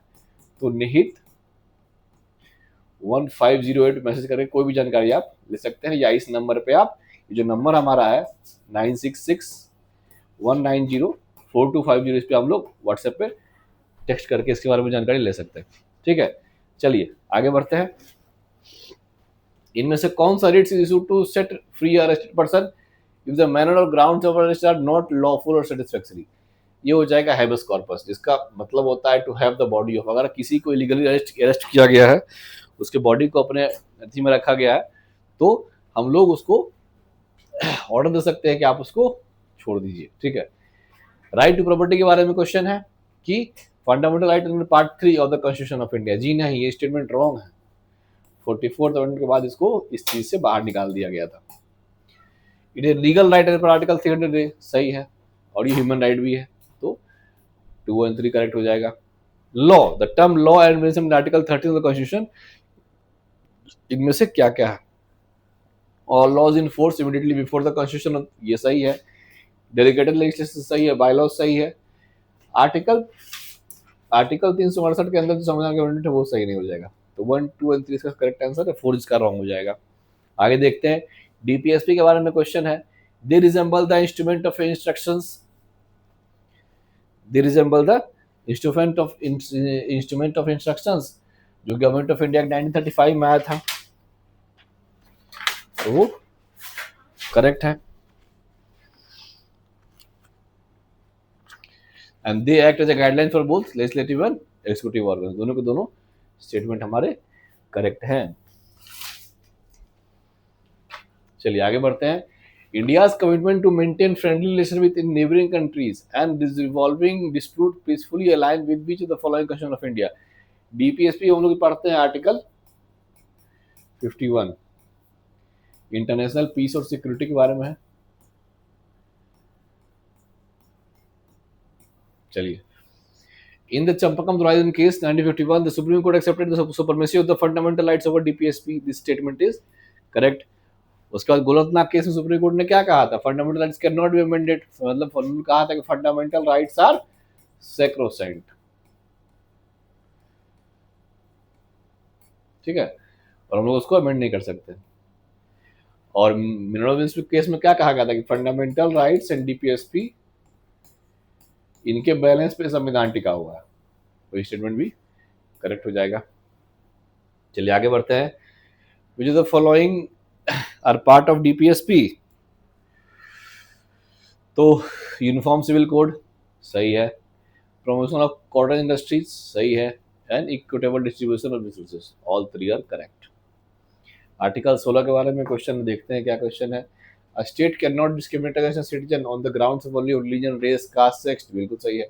तो निहित 1508 मैसेज करके कोई भी जानकारी आप ले सकते हैं, या इस नंबर पे आप, जो नंबर हमारा है 9661904250, इस पे हम लोग व्हाट्सएप पे टेक्स्ट करके इसके बारे में जानकारी ले सकते हैं। ठीक है, चलिए आगे बढ़ते हैं। इनमें से कौन सा writ is issued to set free arrested person if the manner और grounds of arrest are not lawful और सेटिस्फैक्टरी? ये हो जाएगा हैबेस कॉर्पस, जिसका मतलब होता है to have the body of, अगर किसी को इलीगली अरेस्ट किया गया है, उसके बॉडी को अपने अथी में रखा गया है, तो हम लोग उसको ऑर्डर दे सकते हैं कि आप उसको छोड़ दीजिए। ठीक है, राइट टू प्रॉपर्टी के बारे में क्वेश्चन है कि fundamental right under part 3 of the constitution of India, जी नहीं, ये स्टेटमेंट रॉन्ग है। 44th अमेंडमेंट के बाद इसको इस चीज से बाहर निकाल दिया गया था। इट इज लीगल राइट पर आर्टिकल 300 सही है, और ये ह्यूमन राइट भी है, तो 2 और 3 करेक्ट हो जाएगा। Law, the term law and mention article 13 of the constitution, इनमें से क्या क्या है? और laws in force immediately before the constitution, ये सही है। डेलीगेटेड लेजिस्लेशन सही है, बायलॉज सही है। आर्टिकल 368 के अंदर जो संविधान का अमेंडमेंट है वो सही नहीं हो जाएगा, तो 1, 2 और 3 इसका करेक्ट आंसर है, 4 इसका रॉन्ग हो जाएगा। आगे देखते हैं, डीपीएसपी के बारे में क्वेश्चन है, they resemble the instrument of instructions, they resemble the instrument of instructions जो गवर्नमेंट ऑफ इंडिया 1935 में आया था, तो वो करेक्ट है। And they act as a guideline for both legislative and executive organ, दोनों के दोनों स्टेटमेंट हमारे करेक्ट हैं। चलिए आगे बढ़ते हैं। India's commitment to maintain friendly relation with neighbouring countries and resolving dispute peacefully align with which of the following constitution of India? DPSP हम लोग पढ़ते हैं आर्टिकल 51, इंटरनेशनल पीस और सिक्योरिटी के बारे में है। चलिए, in the Champakam Thorazin case 1951, the Supreme Court accepted the supremacy of the fundamental rights over DPSP. This statement is correct. उसके बाद गोलकनाथ केस में सुप्रीम कोर्ट ने क्या कहा था? Fundamental rights can not be amended, मतलब उन्होंने कहा था कि फंडामेंटल राइट्स आर सैक्रोसेंट। ठीक है, और हम लोग उसको अमेंड नहीं कर सकते। और मिनरल केस में क्या कहा गया था कि फंडामेंटल राइट्स एंड डीपीएसपी, इनके बैलेंस पे संविधान टिका हुआ है, तो स्टेटमेंट भी करेक्ट हो जाएगा। चलिए आगे बढ़ते हैं। Which of the following are part of DPSP? तो यूनिफॉर्म सिविल कोड सही है, प्रमोशन ऑफ कॉटन इंडस्ट्रीज सही है, and equitable distribution of resources, all 3 are correct. Article 16 के बारे में क्वेश्चन देखते हैं, क्या क्वेश्चन है? A state cannot discriminate against a citizen on the grounds of only religion, race, caste, sex, बिल्कुल सही है।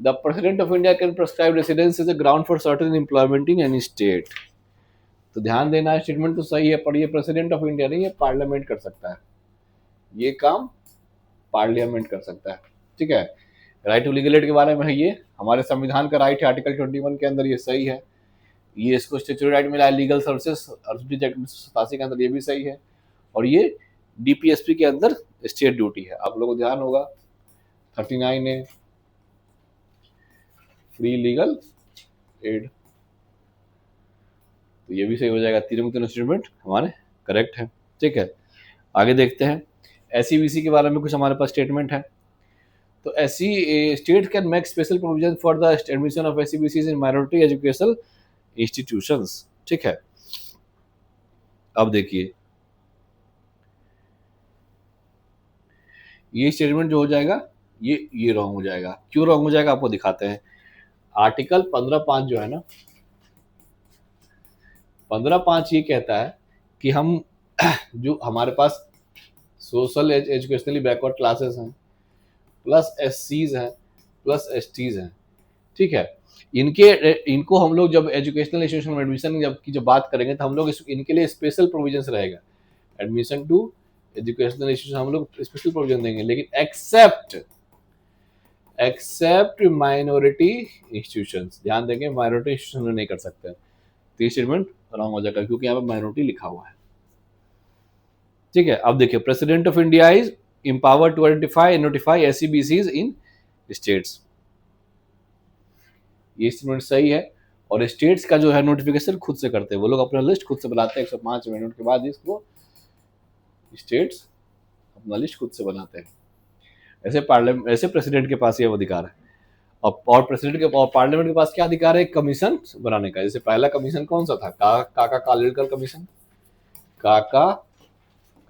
The President of India can prescribe residence as a ground for certain employment in any state. तो ध्यान देना है, statement तो सही है, पर ये प्रेसिडेंट ऑफ इंडिया नहीं है, पार्लियामेंट कर सकता है, ये काम पार्लियामेंट कर सकता है। ठीक है, राइट टू लीगल एड के बारे में है, ये हमारे संविधान का राइट है, आर्टिकल 21 के अंदर ये सही है, ये इसको स्टेचुटरी राइट मिला है लीगल सर्विसेज 87 के अंदर, ये भी सही है, और ये डीपीएसपी के अंदर स्टेट ड्यूटी है। आप लोगों को ध्यान होगा 39A फ्री लीगल एड, तो ये भी सही हो जाएगा। तीनों के तीनों स्टेटमेंट हमारे करेक्ट हैं। ठीक है, आगे देखते हैं। SCBC के बारे में कुछ हमारे पास स्टेटमेंट है। तो state can make special provision for the admission of SCBCs in minority educational institutions. ठीक है, अब देखिए ये स्टेटमेंट जो हो जाएगा ये रॉन्ग हो जाएगा। क्यों रॉन्ग हो जाएगा आपको दिखाते हैं। आर्टिकल 15(5) जो है ना, 15(5) ये कहता है कि हम जो हमारे पास सोशल एजुकेशनली बैकवर्ड क्लासेस हैं, प्लस SCs हैं, प्लस STs हैं, ठीक है, इनको हम लोग जब एजुकेशनल इंस्टीट्यूशन में एडमिशन जब बात करेंगे तो हम लोग इनके लिए स्पेशल प्रोविजंस रहेगा। एडमिशन टू एजुकेशनल इंस्टीट्यूशन हम लोग स्पेशल प्रोविजन देंगे, लेकिन एक्सेप्ट माइनॉरिटी इंस्टीट्यूशंस, ध्यान देंगे माइनॉरिटी इंस्टीट्यूशन में नहीं कर सकते। तो स्टेटमेंट रॉन्ग हो जाएगा क्योंकि यहाँ पे माइनॉरिटी लिखा हुआ है। ठीक है, अब देखिए president of India is empowered to identify and notify SCBCs in states। ये स्टेटमेंट सही है। और स्टेट्स का जो है नोटिफिकेशन खुद से करते हैं, वो लोग अपना लिस्ट खुद से बनाते हैं। 105 मिनट के बाद इसको स्टेट्स अपना लिस्ट खुद से बनाते हैं। ऐसे प्रेसिडेंट के पास ये अधिकार है। और प्रेसिडेंट के और पार्लियामेंट के पास क्या अधिकार है, कमीशन बनाने का। जैसे पहला कमीशन कौन सा था, काका कालेलकर कमीशन, काका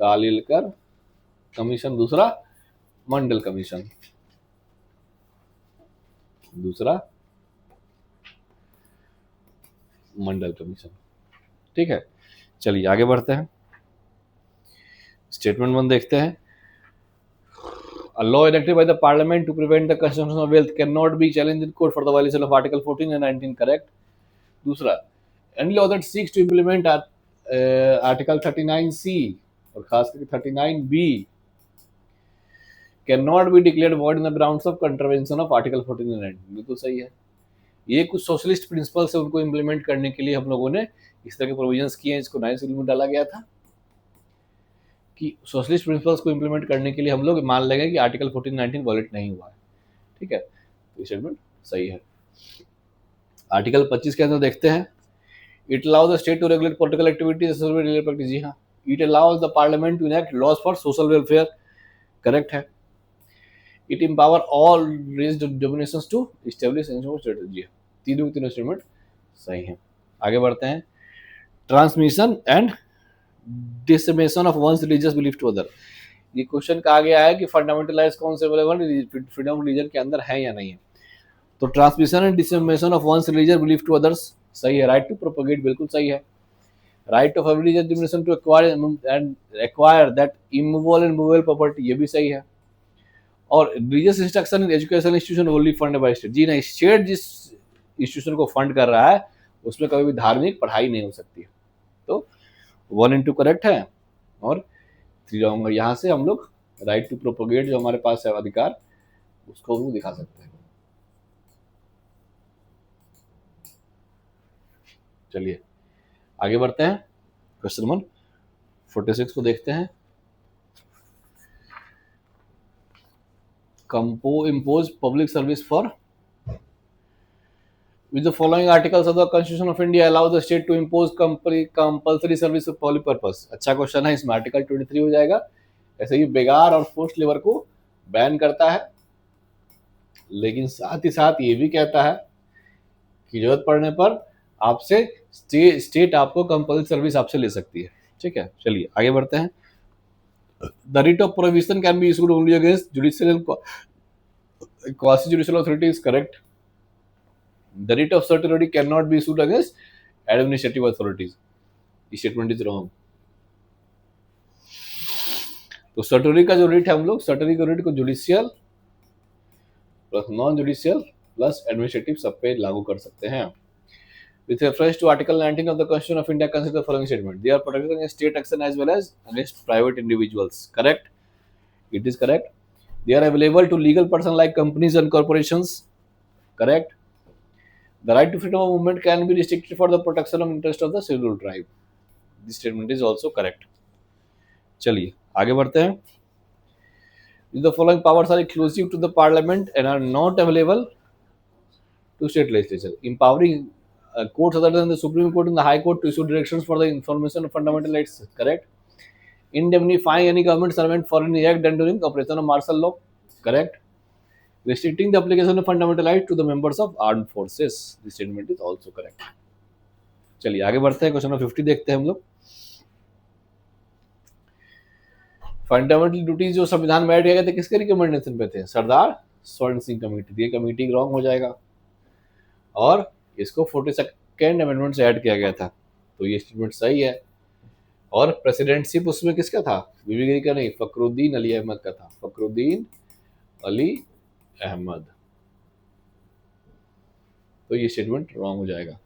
कालेलकर कमीशन। दूसरा मंडल कमीशन, दूसरा मंडल कमीशन। ठीक है, चलिए आगे बढ़ते हैं। स्टेटमेंट 1 देखते हैं। A law enacted by the parliament to prevent the consumption of wealth cannot be challenged in court for the violation of Article 14 and 19, correct। दूसरा, any law that seeks to implement Article 39C और खास करके 39B cannot be declared void on the grounds of contravention of Article 14 and 19। बिल्कुल सही है। ये कुछ socialist principles है, उनको इम्प्लीमेंट करने के लिए हम लोगों ने इस तरह के प्रोविजंस किए हैं। इसको 9th शेड्यूल में डाला गया था कि सोशलिस्ट प्रिंसिपल्स को इम्प्लीमेंट करने के लिए हम लोग मान लेंगे कि आर्टिकल 14-19 वॉलेट नहीं हुआ है। ठीक है, तो स्टेटमेंट सही है। आर्टिकल 25 के अंदर देखते हैं। It allows the state to regulate political activities. जी हाँ, it allows the parliament to enact laws for social welfare, correct है। It empower all raised denominations to establish strategy. तीनों स्टेटमेंट सही है। आगे बढ़ते हैं। Transmission and dissemination of one's religious belief to other. ये क्वेश्चन कहा गया है कि फंडामेंटल राइट्स कौन से फ्रीडम ऑफ रिलीजन के अंदर है या नहीं है। तो transmission and dissemination of one's religious belief to others सही है। राइट टू प्रोपोगेट बिल्कुल सही है। Right of every religious denomination to acquire that immovable and movable property, ये भी सही है। और religious instruction in educational institution only fund by state. जी नहीं, स्टेट जिस इंस्टीट्यूशन को फंड कर रहा है उसमें कभी भी धार्मिक पढ़ाई नहीं हो सकती है। तो 1 and 2 करेक्ट है और 3 रॉन्ग। यहाँ से हम लोग राइट टू प्रोपोगेट जो हमारे पास है अधिकार, उसको भी दिखा सकते हैं। चलिए आगे बढ़ते हैं। क्वेश्चन नंबर 46 को देखते हैं। impose public service for with the following articles of the Constitution of India allow the state to impose compulsory service for public purpose। अच्छा क्वेश्चन है, इसमें आर्टिकल 23 हो जाएगा। ऐसे ही बेगार और फोर्स्ड लेबर को बैन करता है, लेकिन साथ ही साथ ये भी कहता है कि जरूरत पड़ने पर आपसे स्टेट आपको कंपल्सरी सर्विस आपसे ले सकती है। ठीक है, चलिए आगे बढ़ते हैं। The writ of prohibition can be issued only against judicial and quasi-judicial authorities, correct। The writ of certiorari cannot be issued against administrative authorities। Statement is wrong। तो सर्टोरी का जो रिट है, हम लोग सर्टोरी के रिट को judicial plus non judicial plus administrative सब पे लागू कर सकते हैं। With reference to Article 19 of the Constitution of India, consider the following statement: they are protected against state action as well as against private individuals. Correct? It is correct. They are available to legal persons like companies and corporations. Correct? The right to freedom of movement can be restricted for the protection of interest of the scheduled tribe. This statement is also correct. चलिए आगे बढ़ते हैं। The following powers are exclusive to the parliament and are not available to state legislature. Empowering courts other than the Supreme Court and the High Court to issue directions for the information of fundamental rights. Correct. Indemnifying any government servant for any act done during operation of martial law. Correct. Restricting the application of fundamental rights to the members of armed forces. This statement is also correct. चलिए आगे बढ़ते हैं, question number 50 देखते हैं हम लोग। Fundamental duties जो संविधान में ऐड किए गए थे किसके रिकमेंडेशन पे थे? सरदार स्वर्ण सिंह कमेटी। ये कमेटी रॉन्ग हो जाएगा और इसको 42nd अमेंडमेंट से ऐड किया गया था, तो ये स्टेटमेंट सही है। और प्रेसिडेंटशिप उसमें किसका था? बीबी गिरी का नहीं, फखरुद्दीन अली अहमद का था। फखरुद्दीन अली अहमद, तो ये स्टेटमेंट रॉन्ग हो जाएगा।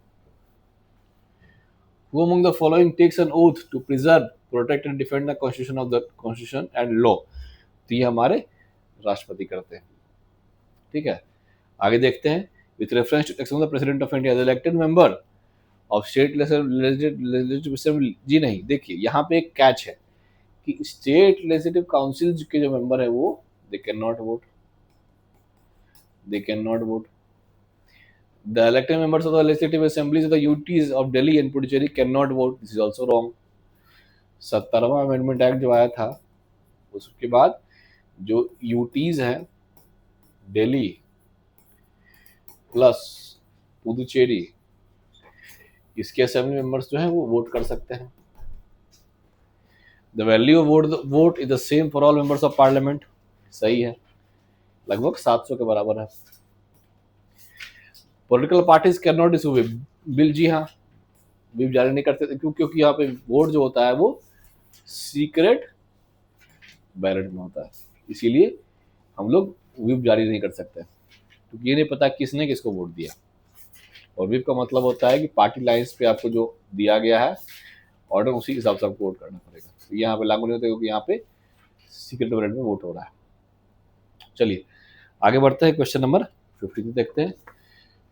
Who among the following takes an oath to preserve, protect and defend the constitution and law? तो ये हमारे राष्ट्रपति करते हैं। ठीक है, आगे देखते हैं। With reference to election of the president of India, the elected member of state legislative assembly, जी नहीं, देखिए यहाँ पे एक कैच है कि स्टेट लेजिस्लेटिव काउंसिल के जो मेंबर है वो they can not vote. The elected members of the legislative assemblies of the UTs of Delhi and Puducherry cannot vote. This is also wrong. 70वां अमेंडमेंट एक्ट जो आया था उसके बाद जो यूटीज हैं दिल्ली प्लस पुदुचेरी, इसके असेंबली मेंबर्स जो हैं वो वोट कर सकते हैं। The value of vote is the same for all members of parliament, सही है, लगभग 700 के बराबर है। Political parties can not issue bill, जी हाँ, विप जारी नहीं करते क्योंकि यहाँ पे वोट जो होता है वो सीक्रेट बैलेट में होता है, इसीलिए हम लोग विप जारी नहीं कर सकते क्योंकि ये नहीं पता किसने किसको वोट दिया। और विप का मतलब होता है कि पार्टी लाइंस पे आपको जो दिया गया है ऑर्डर उसी हिसाब से आपको वोट करना पड़ेगा, तो यहाँ पे लागू नहीं होता क्योंकि यहाँ पे सीक्रेट बैलेट में वोट हो रहा है। चलिए आगे बढ़ते हैं, क्वेश्चन नंबर 52 देखते हैं।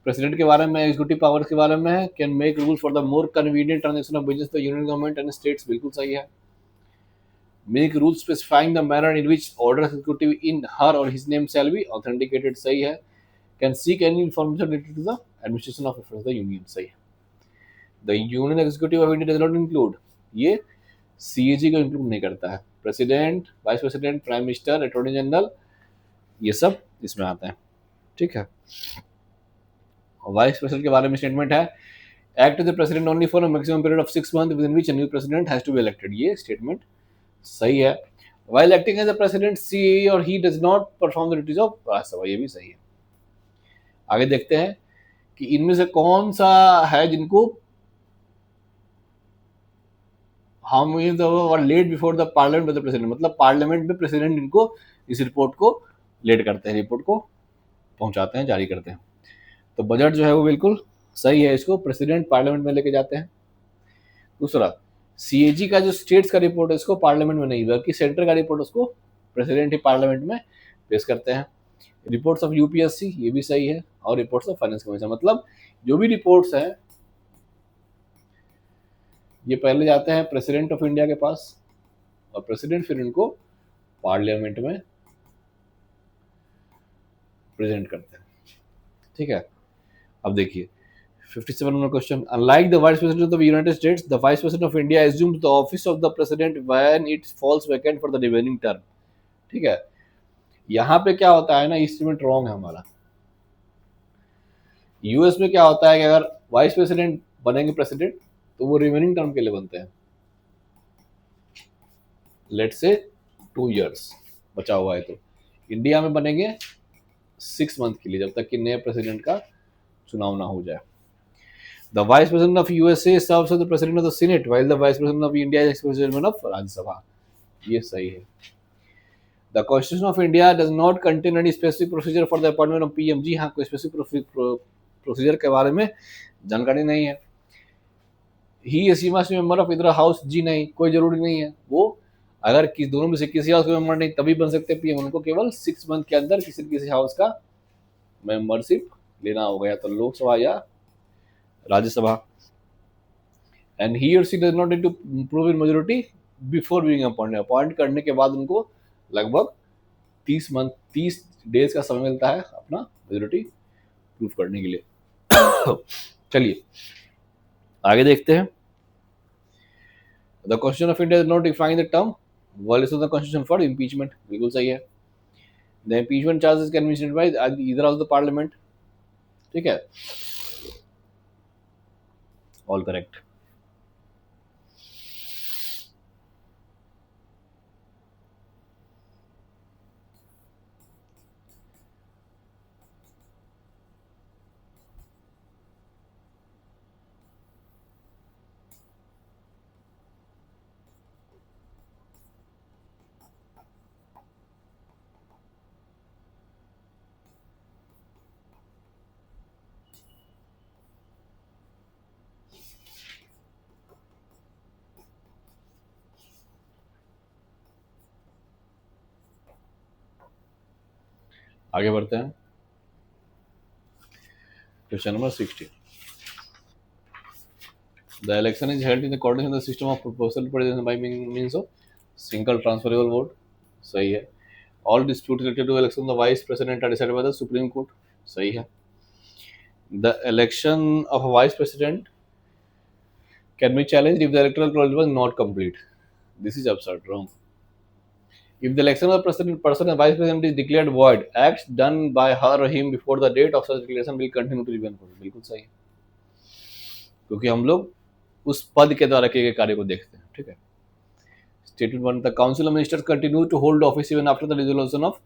प्रेसिडेंट के बारे में, एग्जीक्यूटिव पावर्स के बारे में है। Can make rule for the more convenient transaction of business the union government and states, बिल्कुल सही है। Make rule specifying the manner in which order executive in her or his name shall be authenticated, सही है। Can seek any information related to the administration of affairs the union, सही है। The union executive of India does not include, ये CAG को include नहीं करता है। President, vice president, prime minister, attorney general, ये सब इसमें आते हैं। ठीक है, वाइस प्रेसिडेंट के बारे में स्टेटमेंट है, act the president only for a maximum period of 6 month within which a new president has to be elected, ये स्टेटमेंट सही है। While acting as a president she or he does not perform the duties of Rajya Sabha, ये भी सही है। आगे देखते हैं कि इनमें से कौन सा है जिनको हम laid before the parliament by the president, मतलब पार्लियामेंट में प्रेसिडेंट इनको इस रिपोर्ट को लेट करते हैं, रिपोर्ट को पहुंचाते हैं, जारी करते हैं। तो बजट जो है वो बिल्कुल सही है, इसको प्रेसिडेंट पार्लियामेंट में लेके जाते हैं। दूसरा, सीएजी का जो स्टेट्स का रिपोर्ट है इसको पार्लियामेंट में नहीं बल्कि सेंटर का रिपोर्ट उसको प्रेसिडेंट ही पार्लियामेंट में पेश करते हैं। रिपोर्ट्स ऑफ यूपीएससी, ये भी सही है। और रिपोर्ट्स ऑफ फाइनेंस कमीशन, मतलब जो भी रिपोर्ट्स हैं ये पहले जाते हैं प्रेसिडेंट ऑफ इंडिया के पास और प्रेसिडेंट फिर इनको पार्लियामेंट में प्रेजेंट करते हैं। ठीक है, अब देखिए 57 number question. Unlike the vice president of the United states, the vice president of India assumes the office of the president when it falls vacant for the remaining term। ठीक है, यहाँ पे क्या होता है ना, इंस्ट्रूमेंट रॉन्ग है हमारा। यूएस में क्या होता है कि अगर वाइस प्रेसिडेंट बनेंगे प्रेसिडेंट तो वो रिमेनिंग टर्म के लिए बनते हैं, लेट्स से 2 years बचा हुआ है। तो इंडिया में बनेंगे 6 month के लिए, जब तक कि नए प्रेसिडेंट का चुनाव ना हो जाए। The Vice President of USA serves as the President of the Senate, while the Vice President of India is President of Rajya Sabha, ये सही है। The Constitution of India does not contain any specific procedure for the appointment of PM, जी हाँ, कोई specific procedure के बारे में जानकारी नहीं है। He is must be member of either house, जी नहीं, कोई जरूरी नहीं है। वो अगर किस दोनों में से किसी हाउस का मेंबर नहीं तभी बन सकते पीएम, उनको केवल 6 month के अंदर किसी हाउस का मेंबरशिप लेना होगा, या तो लोकसभा या Rajya Sabha. And he or she does not need to prove in majority before being appointed, appoint करने के बाद उनको लगभग 30 डेज का समय मिलता है अपना मेजोरिटी प्रूफ करने के लिए। चलिए आगे देखते हैं। The constitution of India does not define the term violation of the constitution for impeachment, बिल्कुल सही है। The impeachment charges can be initiated by either of the parliament, ठीक है, ऑल करेक्ट। आगे बढ़ते हैं। Question number 16। The election is held in accordance with the system of proportional representation by means of single transferable vote, सही है। All disputes related to election of the vice president are decided by the Supreme Court, सही है। The election of a vice president can be challenged if the electoral college was not complete. This is absurd, wrong. If the election of the person and vice president is declared void, acts done by her or him before the date of such declaration will continue to be enforced, बिल्कुल सही है, क्योंकि हम लोग उस पद के द्वारा किए गए कार्य को देखते हैं, ठीक है। Statement 1, the council of ministers continue to hold office even after the dissolution of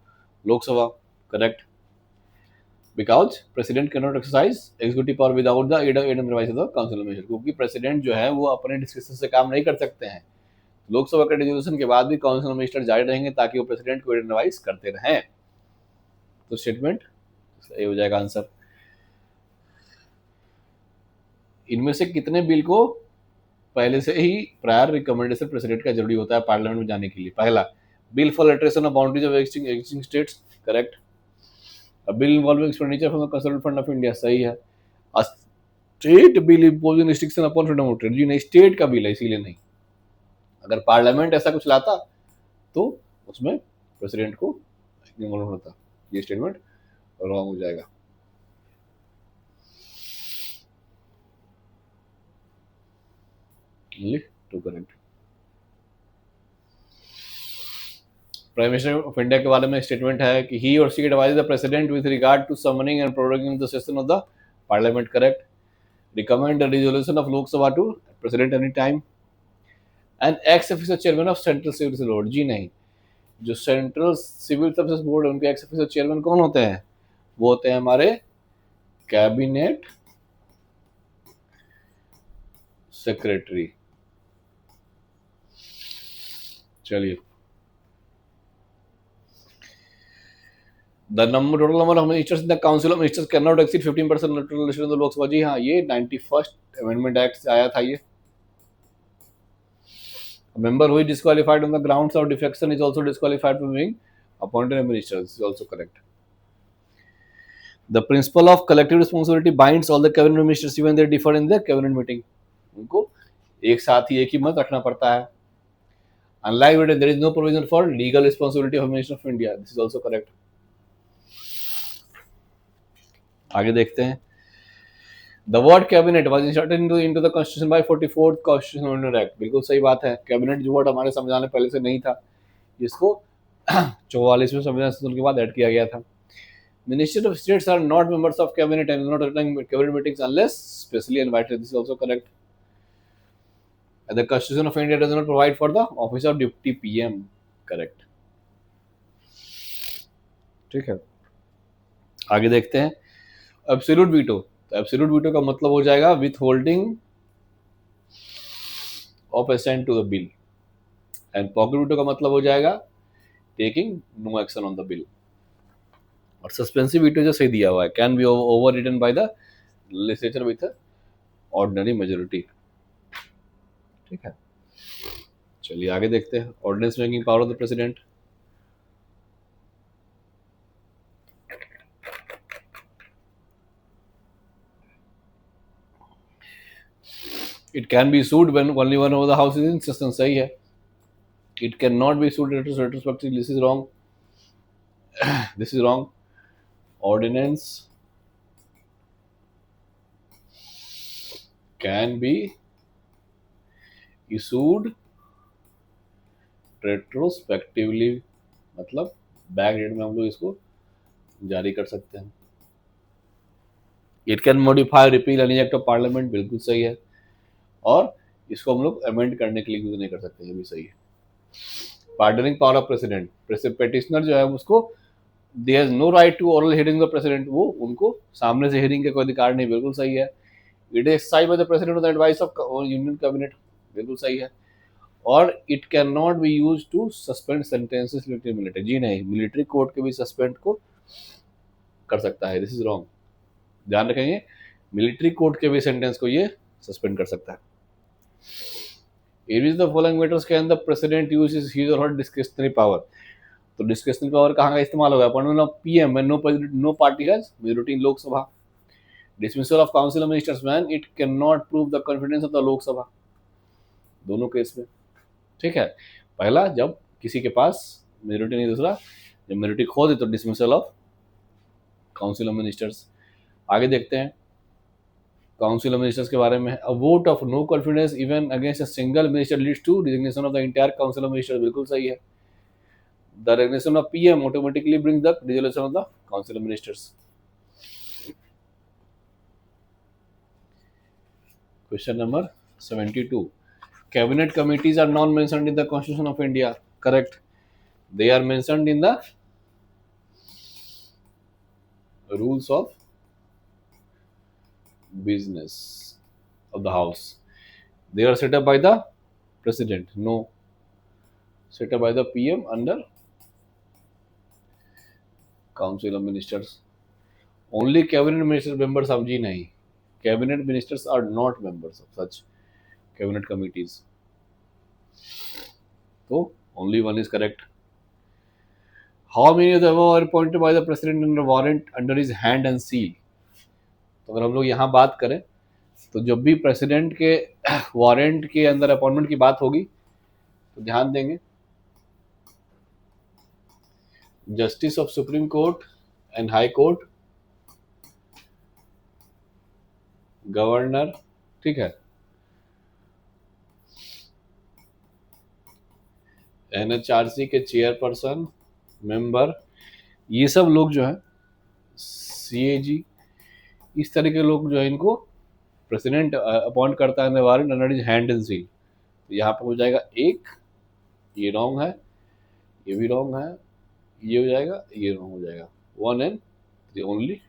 Lok Sabha, correct, because president cannot exercise executive power without the aid and advice of the council of ministers, क्योंकि president जो है वो अपने description से काम नहीं कर सकते हैं। लोकसभा के डिसोल्यूशन के बाद भी काउंसिल ऑफ मिनिस्टर जारी रहेंगे ताकि वो प्रेसिडेंट को एडवाइस करते रहें। तो स्टेटमेंट सही हो जाएगा आंसर। इनमें से कितने बिल को पहले से ही प्रायर रिकमेंडेशन प्रेसिडेंट का जरूरी होता है पार्लियामेंट में जाने के लिए? पहला, bill for alteration of boundaries of existing states, correct. A bill involving expenditure from the concern fund of India, सही है। A state bill imposing restriction upon freedom of trade, जी नहीं, स्टेट का बिल है इसीलिए नहीं। अगर पार्लियामेंट ऐसा कुछ लाता तो उसमें प्रेसिडेंट को इन्वॉल्व होता। ये स्टेटमेंट रॉन्ग हो जाएगा। Two correct. Prime minister of India के बारे में स्टेटमेंट है कि he or she advise the president with regard to summoning and proroguing the session of the parliament, correct. Recommend the resolution of Lok Sabha to president any time and ex officer chairman of central civil service board, जी नहीं, जो central civil service board है उनके x officer chairman कौन होते हैं? वो होते हैं हमारे कैबिनेट सेक्रेटरी। चलिए, the number total number of ministers in the council of ministers can not exceed 15% relation of Lok Sabha, जी हाँ, ये 91st अमेंडमेंट एक्ट से आया था। ये A member who is disqualified on the grounds of defection is also disqualified from being appointed a minister. This is also correct. The principle of collective responsibility binds all the cabinet ministers even they differ in their cabinet meeting. उनको एक साथ ही एक ही मत रखना पड़ता है। Unlike Britain, there is no provision for legal responsibility of Minister of India. This is also correct. आगे देखते हैं। The word cabinet was inserted into the constitution by 44th Constitutional Amendment Act. बिल्कुल सही बात है। कैबिनेट जो word हमारे संविधान में पहले से नहीं था, इसको 44वें संविधान संशोधन के बाद ऐड किया गया था। Ministers of states are not members of cabinet and do not attend cabinet meetings unless specially invited. This is also correct. And the Constitution of India does not provide for the office of deputy PM. Correct. ठीक है, आगे देखते हैं। Absolute veto, तो absolute veto का मतलब हो जाएगा withholding of assent to the bill, and pocket veto का मतलब हो जाएगा taking no action on the bill. और सस्पेंसिव वीटो जो सही दिया हुआ है, can be overwritten by the legislature with ordinary majority. ठीक है, चलिए आगे देखते हैं। Ordinance making power of the president. It can be sued when only one of the house is in session, सही है। It cannot be sued retrospectively, this is wrong. This is wrong. Ordinance can be issued retrospectively, मतलब back date में हम लोग इसको जारी कर सकते हैं. It can modify repeal any act of parliament, बिल्कुल सही है. और इसको हम लोग अमेंड करने के लिए यूज नहीं कर सकते, ये भी सही है. Pardoning power of president, petitioner जो है उसको there is no right to oral hearing the president, वो उनको सामने से हियरिंग का कोई अधिकार नहीं, बिल्कुल सही है. It is exercise by the president of the advice of union cabinet, बिल्कुल सही है. और it can not be use to suspend sentences related military, जी नहीं, मिलिट्री कोर्ट के भी सस्पेंड को कर सकता है. दिस इज रॉन्ग, ध्यान रखेंगे, मिलिट्री कोर्ट के भी सेंटेंस को ये सस्पेंड कर सकता है. In the following matters can the president use his or her discretionary power. तो डिस्क्रिशनरी पावर कहाँ का इस्तेमाल होगा? Appointment of PM when no party has majority in Lok Sabha. Dismissal of council of ministers when it can not prove the confidence of the Lok Sabha, दोनों case में. ठीक है, पहला जब किसी के पास मेजॉरिटी नहीं, दूसरा जब मेजॉरिटी खो दे तो dismissal of council of ministers. आगे देखते हैं काउंसिल ऑफ मिनिस्टर्स के बारे में. A vote of no confidence even against a single minister leads to resignation of the entire council of ministers, बिल्कुल सही है. The resignation of PM automatically bring the dissolution of the council of ministers. Question number 72. Cabinet committees are not mentioned in the Constitution of India. Correct. They are mentioned in the rules of business of the House. They are set up by the President. No. Set up by the PM under Council of Ministers. Only cabinet ministers members of G nahi. Cabinet ministers are not members of such cabinet committees. So only one is correct. How many of them are appointed by the president under warrant under his hand and seal? तो अगर हम लोग यहाँ बात करें तो जब भी प्रेसिडेंट के वारंट के अंदर अपॉइंटमेंट की बात होगी तो ध्यान देंगे justice of supreme court and high court, governor, ठीक है, एनएचआरसी के चेयरपर्सन, मेंबर, ये सब लोग जो है, सीएजी, इस तरह के लोग जो है इनको प्रेसिडेंट अपॉइंट करता है warrant under his hand and seal. तो यहाँ पर हो जाएगा एक, ये रॉन्ग है, ये भी रॉन्ग है, ये हो जाएगा, ये रॉन्ग हो जाएगा. 1 and 3,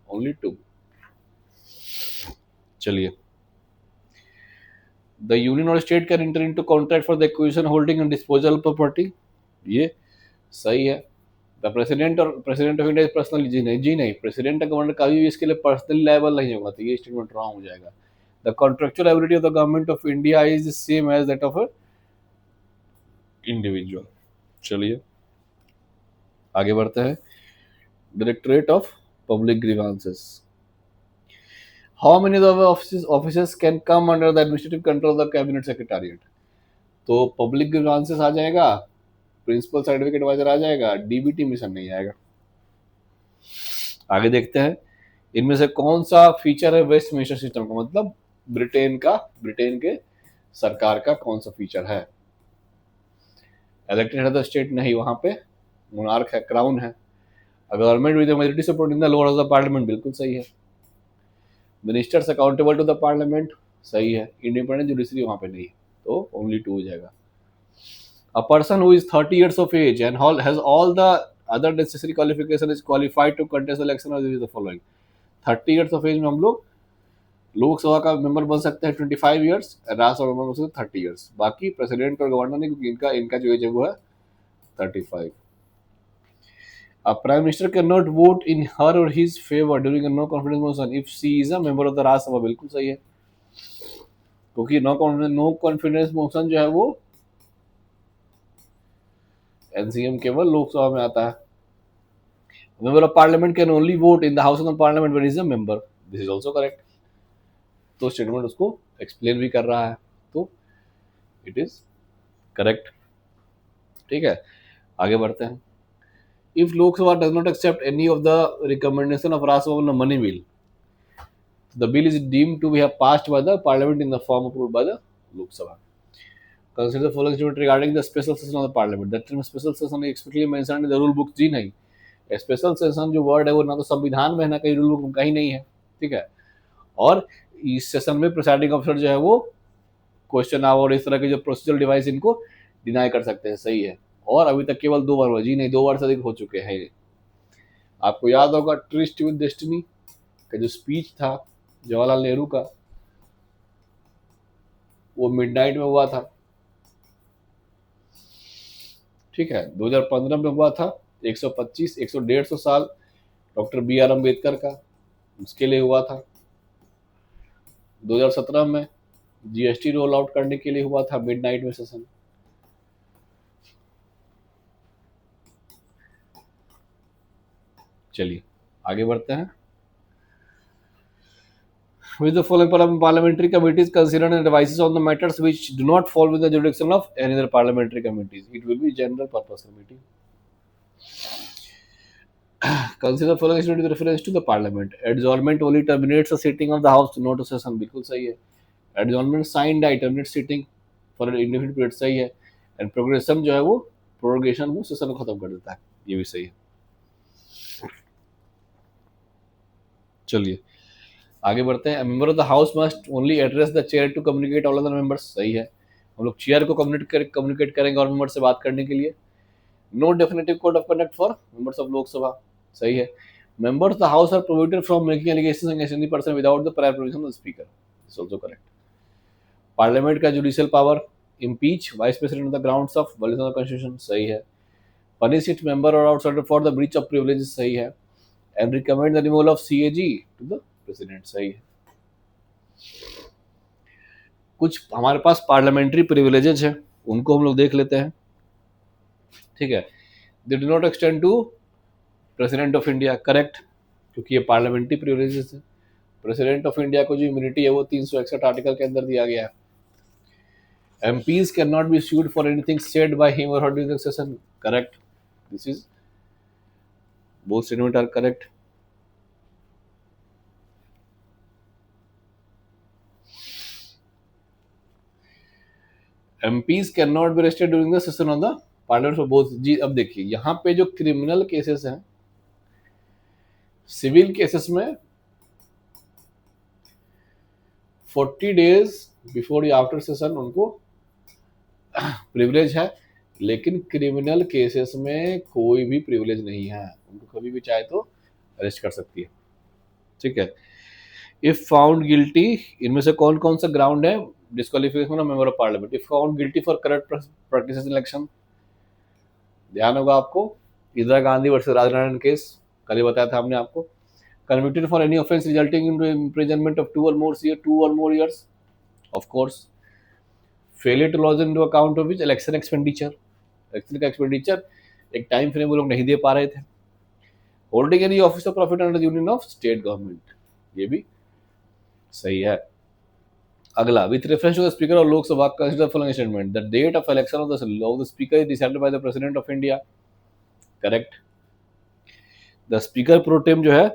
ओनली 2. चलिए, the union or state can enter into contract for the acquisition, holding and disposal of property, ये सही है. The president of India personally, जी नहीं, प्रेसिडेंट गवर्नर का भी इसके लिए पर्सनली लायबल नहीं होगा, तो ये स्टेटमेंट रॉन्ग हो जाएगा. The contractual ability of the government of India is the same as that of a individual. चलिए आगे बढ़ते हैं. Directorate of public grievances. How many officers can come under the administrative control of the cabinet secretariat. तो public grievances आ जाएगा, principal certificate adviser आ जाएगा, DBT mission नहीं आएगा. आगे देखते हैं इनमें से कौन सा फीचर है वेस्टमिंस्टर सिस्टम का, मतलब ब्रिटेन के सरकार का कौन सा फीचर है. Elected head of the state नहीं, वहां पे मोनार्क है, क्राउन है. Government with majority support in the lower house of parliament, बिल्कुल सही है. Ministers accountable to the parliament, सही है. इंडिपेंडेंट जुडिशरी वहां पे नहीं है, तो ओनली 2 हो जाएगा. A person who is 30 years of age and has all the other necessary qualification is qualified to contest election of the following. 30 years of age में हम लोग लोकसभा का मेंबर बन सकते हैं 25 ईयर्स, राज्यसभा मेंबर बन सकते हैं 30 ईयर्स. बाकी प्रेसिडेंट और गवर्नर नहीं, क्योंकि इनका जो एज है वो है 35. A prime minister cannot vote in her or his favor during a no confidence motion if she is a member of the राज्य सभा, बिल्कुल सही है. क्योंकि नो कॉन्फिडेंस मोशन जो है वो एनसीएम केवल लोकसभा में आता है. Member of parliament can only vote in the house of parliament when is a member, this is also correct. तो स्टेटमेंट उसको एक्सप्लेन भी कर रहा है, तो इट इज करेक्ट. ठीक है, आगे बढ़ते हैं. If Lok Sabha does not accept any of the recommendation of Rajya Sabha on the money bill, the bill is deemed to be have passed by the Parliament in the form approved by the Lok Sabha. Consider the following statement regarding the special session of the Parliament. That term special session is explicitly mentioned in the rule book. जी नहीं, special session जो word है वो ना तो संविधान में है ना कहीं रूल बुक में कहीं नहीं है, ठीक है। और इस सेशन में प्रिसाइडिंग ऑफिसर जो है वो क्वेश्चन आवर इस तरह के जो प्रोसीजरल डिवाइस इनको डिनाई कर सकते हैं, सही है। और अभी तक केवल 2 बार हुआ, जी नहीं 2 बार से अधिक हो चुके हैं। आपको याद होगा ट्रिस्ट विद डेस्टिनी का जो स्पीच था जवाहरलाल नेहरू का, वो मिडनाइट में हुआ था, ठीक है। 2015 में हुआ था 125 150 साल डॉक्टर बी आर अम्बेडकर का, उसके लिए हुआ था। 2017 में जीएसटी रोल आउट करने के लिए हुआ था मिडनाइट में सेशन। चलिए आगे बढ़ते हैं। With the following parliamentary committees consider and advises on the matters which do not fall within the jurisdiction of any other parliamentary committees. It will be general purpose committee. Consider following with reference to the parliament. Adjournment only terminates the sitting of the house, not a session. बिल्कुल सही है। Adjournment signed I terminate sitting for an indefinite period, सही है। And progression जो है वो prorogation वो session को खत्म कर देता है, ये भी सही है। चलिए आगे बढ़ते हैं। Member of the house must only address the chair to communicate all other members, सही है। हम लोग चेयर को कम्युनिकेट करेंगे और मेंबर से बात करने के लिए। No definitive code of conduct for members of Lok Sabha, सही है। Members of the house are prohibited from making allegations against any person without the prior permission of the speaker, it's also correct. Parliament का judicial power impeach vice president on the grounds of violation of constitution, सही है। Punish it member or outsider for the breach of privileges, सही है। And recommend the removal of CAG to the president, सही है। कुछ हमारे पास parliamentary privileges हैं, उनको हम लोग देख लेते हैं, ठीक है। They do not extend to president of India, correct, क्योंकि ये पार्लियामेंट्री प्रिविलेजेस है। प्रेसिडेंट ऑफ इंडिया को जो इम्यूनिटी है वो 361 आर्टिकल के अंदर दिया गया है। MPs can not be sued for anything said by him or her during session, correct. This is both statement are correct. MPs can not be arrested during the session on the parliament for both, जी। अब देखिए यहाँ पे जो criminal cases हैं, civil cases में 40 days before या after session उनको प्रिविलेज है, लेकिन क्रिमिनल केसेस में कोई भी प्रिविलेज नहीं है, उनको कभी भी चाहे तो अरेस्ट कर सकती है, ठीक है। इफ फाउंड गिल्टी, इनमें से कौन कौन सा ग्राउंड है disqualification of member of parliament? If found guilty for corrupt practices in election, ध्यान होगा आपको, इंदिरा गांधी वर्सेस राजनारायण केस कल ही बताया था हमने आपको। Convicted for any offence resulting in imprisonment of 2 or more years, of course. Failure to lodge in account of which election expenditure, election का एक्सपेंडिचर एक टाइम फ्रेम वो लोग नहीं दे पा रहे थे। Holding any office of profit under the union of state government, ये भी सही है। अगला, with reference to the speaker of Lok Sabha consider following statement, the date of election of the speaker is decided by the president of India, correct. The speaker pro tem जो है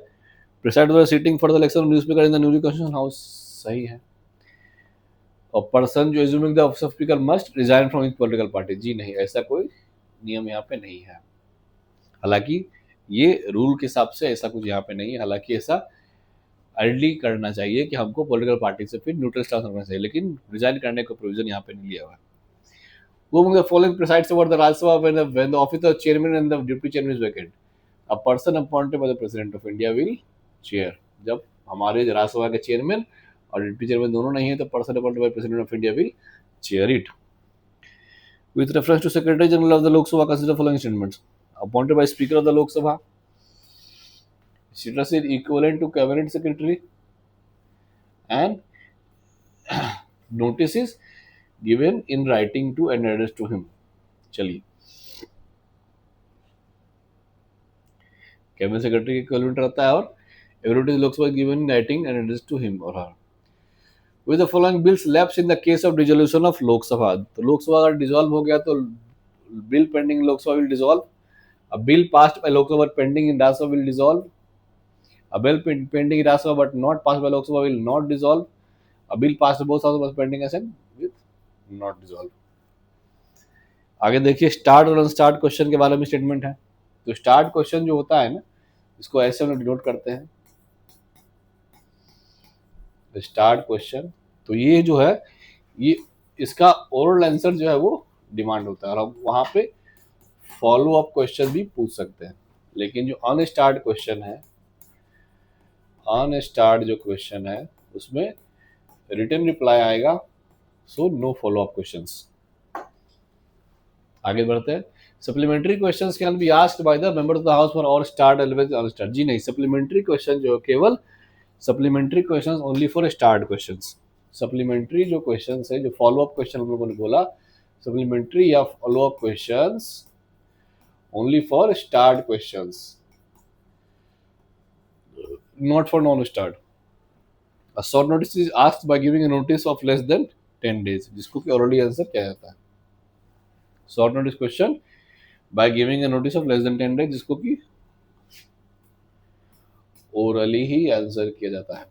preside over sitting for the election of new speaker in the newly constitution house, सही है। और person जो assuming the office of speaker must resign from his political party, जी नहीं, ऐसा कोई नियम यहाँ पे नहीं है। हालांकि ये रूल के हिसाब से ऐसा कुछ यहाँ पे नहीं है, हालांकि ऐसा अर्ली करना चाहिए कि हमको पॉलिटिकल पार्टी से फिर न्यूट्रल स्टांस रखना चाहिए, लेकिन रिजाइन करने का प्रोविजन यहाँ पे नहीं लिया हुआ है। वो the following presides over the Rajya Sabha when the office of chairman and the deputy chairman is vacant, a person appointed by the president of India will chair. जब हमारे राज्यसभा के चेयरमैन और डिप्टी चेयरमैन दोनों नहीं है तो person appointed by president of India will chair it. With reference to Secretary General of the Lok Sabha, consider following statements. Appointed by Speaker of the Lok Sabha, status is equivalent to Cabinet Secretary, and notice is given in writing to and addressed to him. चलिए, cabinet secretary के equivalent रहता है और every Lok Sabha given in writing and addressed to him or her. With the following bills lapse in the case of dissolution of Lok Sabha, तो लोकसभा अगर dissolve हो गया तो bill pending Lok Sabha will dissolve A bill passed by Lok Sabha but pending in Rajya Sabha will dissolve. A bill pending in Rajya Sabha but not passed by Lok Sabha will not dissolve. A bill passed both houses but pending assent will not dissolve. आगे देखिए start और unstarred question के बारे में statement है। तो start question जो होता है ना, इसको ऐसे हम डिनोट करते हैं, स्टार्ट क्वेश्चन। तो ये जो है, ये इसका ओरल आंसर जो है वो डिमांड होता है, और अब वहां पे फॉलो अप क्वेश्चन भी पूछ सकते हैं। लेकिन जो अनस्टार्ट क्वेश्चन है, अनस्टार्ट जो क्वेश्चन है उसमें रिटन रिप्लाई आएगा, so no follow up questions. आगे बढ़ते हैं। Supplementary questions can be asked by the member of the house for or starred element unstarred. जी नहीं, सप्लीमेंट्री क्वेश्चन जो केवल supplementary questions only for starred questions. Supplementary जो questions है, जो फॉलो अप क्वेश्चन हम लोगों ने बोला, सप्लीमेंट्री या follow up questions only for starred questions, not for non start. A short notice is asked by giving a notice of less than 10 days, जिसको कि ऑलरेडी आंसर किया जाता है। Short notice question by giving a notice of less than 10 days, जिसको कि orally ही answer किया जाता है।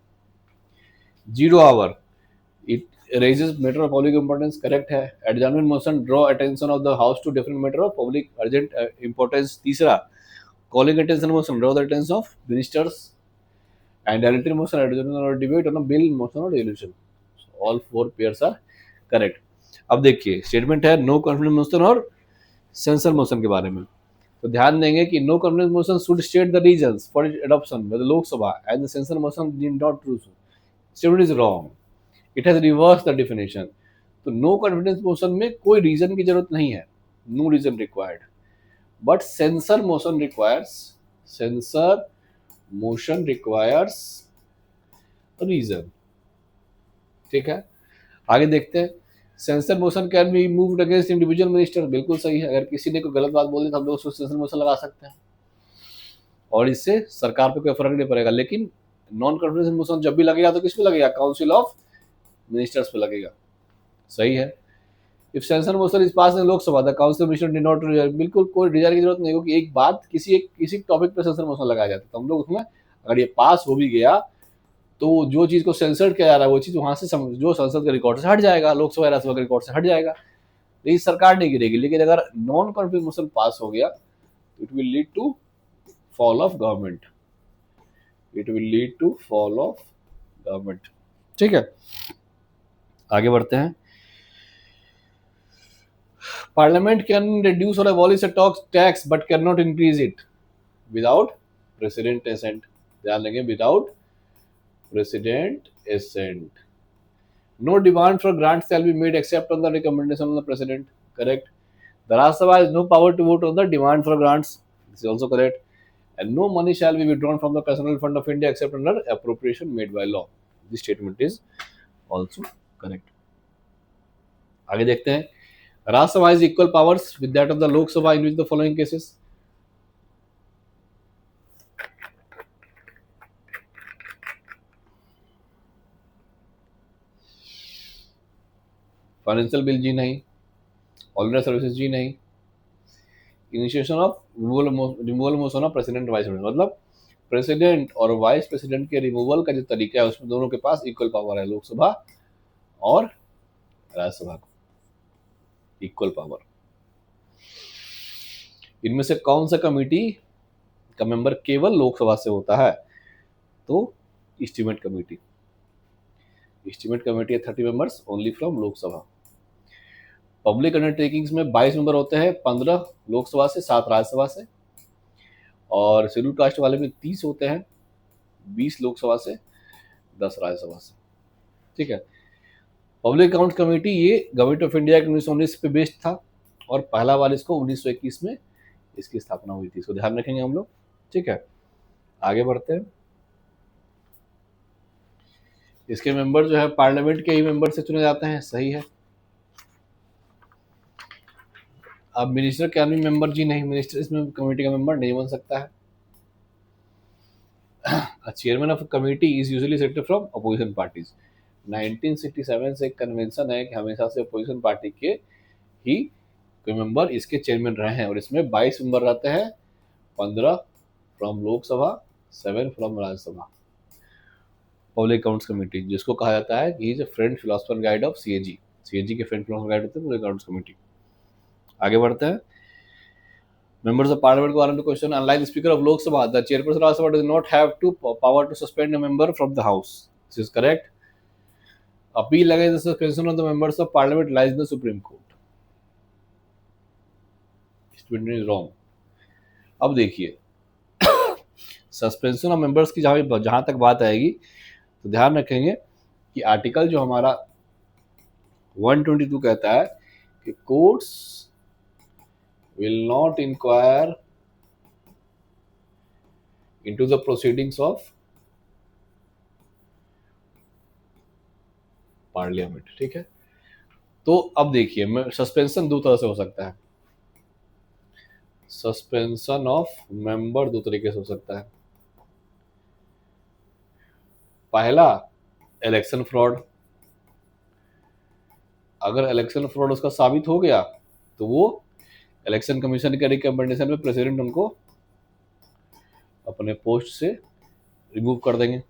0 hour, it raises matter of public importance, correct है। Adjournment motion draw attention of the house to different matter of public urgent importance. तीसरा, calling attention motion draw the attention of ministers, and directory motion, adjournment or debate on a bill, motion or resolution. So all 4 pairs are correct. अब देखिए statement है no confidence motion और censure motion के बारे में। तो ध्यान देंगे कि no confidence motion should state the reasons for adoption by the Lok Sabha and the censure motion did not do so. Statement is wrong, it has reverse the definition. तो no confidence motion में कोई रीजन की जरूरत नहीं है, no reason required, but censure motion requires, censure motion requires reason. ठीक है, आगे देखते हैं। Censure motion can be moved against individual minister, बिल्कुल सही है। अगर किसी ने कोई गलत बात बोली तो हम लोग उसको सेंसर मोशन लगा सकते हैं और इससे सरकार पे कोई फर्क नहीं पड़ेगा। लेकिन नॉन कॉन्फिडेंस मोशन जब भी लगेगा तो किस पे लगेगा? काउंसिल ऑफ मिनिस्टर्स पे लगेगा। सही है। If censure motion is pass in Lok Sabha the council minister did not resign, बिल्कुल कोई रिजाइन की जरूरत नहीं, क्योंकि एक बात किसी टॉपिक पे सेंसर मोशन लगाया जाता है तो हम लोग उसमें अगर ये पास हो भी गया तो जो चीज को सेंसर्ड किया जा रहा है वो चीज वहां से जो संसद के रिकॉर्ड से हट जाएगा, लोकसभा राज्यसभा के रिकॉर्ड से हट जाएगा, लेकिन सरकार नहीं गिरेगी। लेकिन अगर नॉन कॉन्फिडेंस मोशन पास हो गया तो it will lead to fall of government, it will lead to fall of government. ठीक है, आगे बढ़ते हैं। Parliament can reduce or abolish a tax but cannot increase it without president assent। ध्यान देंगे, without president assent। No demand for grants shall be made except on the recommendation of the president, correct। The Rajya Sabha has no power to vote on the demand for grants, this is also correct। And no money shall be withdrawn from the personal fund of India except under appropriation made by law, this statement is also correct। आगे देखते हैं। Rajya Sabha has equal powers with that of the Lok Sabha in which the following cases। Financial bill जी नहीं, ordinary services जी नहीं, initiation of removal motion of president vice president, मतलब president और vice president के removal का जो तरीका है उसमें दोनों के पास इक्वल पावर है, लोकसभा और राज्यसभा को इक्वल पावर। इनमें से कौन सा कमेटी का मेंबर केवल लोकसभा से होता है? तो एस्टीमेट कमेटी, एस्टीमेट कमेटी है 30 members only from Lok Sabha. Public undertakings में 22 मेंबर होते हैं, 15 लोकसभा से, 7 राज्यसभा से, और शेड्यूल कास्ट वाले में 30 होते हैं, 20 लोकसभा से, 10 राज्यसभा से। ठीक है। पब्लिक अकाउंट कमेटी ये गवर्नमेंट ऑफ इंडिया के 1919 पे बेस्ड था और पहला बार इसको 1921 में इसकी स्थापना हुई थी, इसको ध्यान रखेंगे हम लोग। ठीक है, आगे बढ़ते हैं। इसके मेंबर जो है पार्लियामेंट के ही मेंबर से चुने जाते हैं, सही है। अब मिनिस्टर कैन बी मेंबर जी नहीं, मिनिस्टर इसमें कमेटी का मेंबर नहीं बन सकता है। Chairman of committee is usually selected from opposition parties. 1967 से एक कन्वेंशन है कि हमेशा से अपोजिशन पार्टी के ही कोई मेंबर इसके चेयरमैन रहे हैं और इसमें 22 मेंबर रहते हैं 15 from Lok Sabha, 7 from Rajya Sabha. Public accounts committee, जिसको कहा जाता है कि is a friend philosopher guide of CAG. CAG के फ्रेंड फिलोसफर गाइड होते हैं पब्लिक अकाउंट्स कमेटी। आगे बढ़ते हैं। Members of Parliament को आने question, unlike the Speaker of Lok Sabha, the Chairperson of Rajya Sabha does not have to power to suspend a member from the House. This is correct. Appeal against the suspension of the members of Parliament lies in the Supreme Court. Statement is wrong. अब देखिए, suspension of members की जहां तक बात आएगी तो ध्यान रखेंगे कि आर्टिकल जो हमारा 122 कहता है कि courts will not inquire into the proceedings of parliament. ठीक है, तो अब देखिए सस्पेंशन दो तरह से हो सकता है। सस्पेंशन ऑफ मेंबर दो तरीके से हो सकता है। पहला, इलेक्शन फ्रॉड। अगर इलेक्शन फ्रॉड उसका साबित हो गया तो वो इलेक्शन कमीशन के रिकमेंडेशन में प्रेसिडेंट उनको अपने पोस्ट से रिमूव कर देंगे।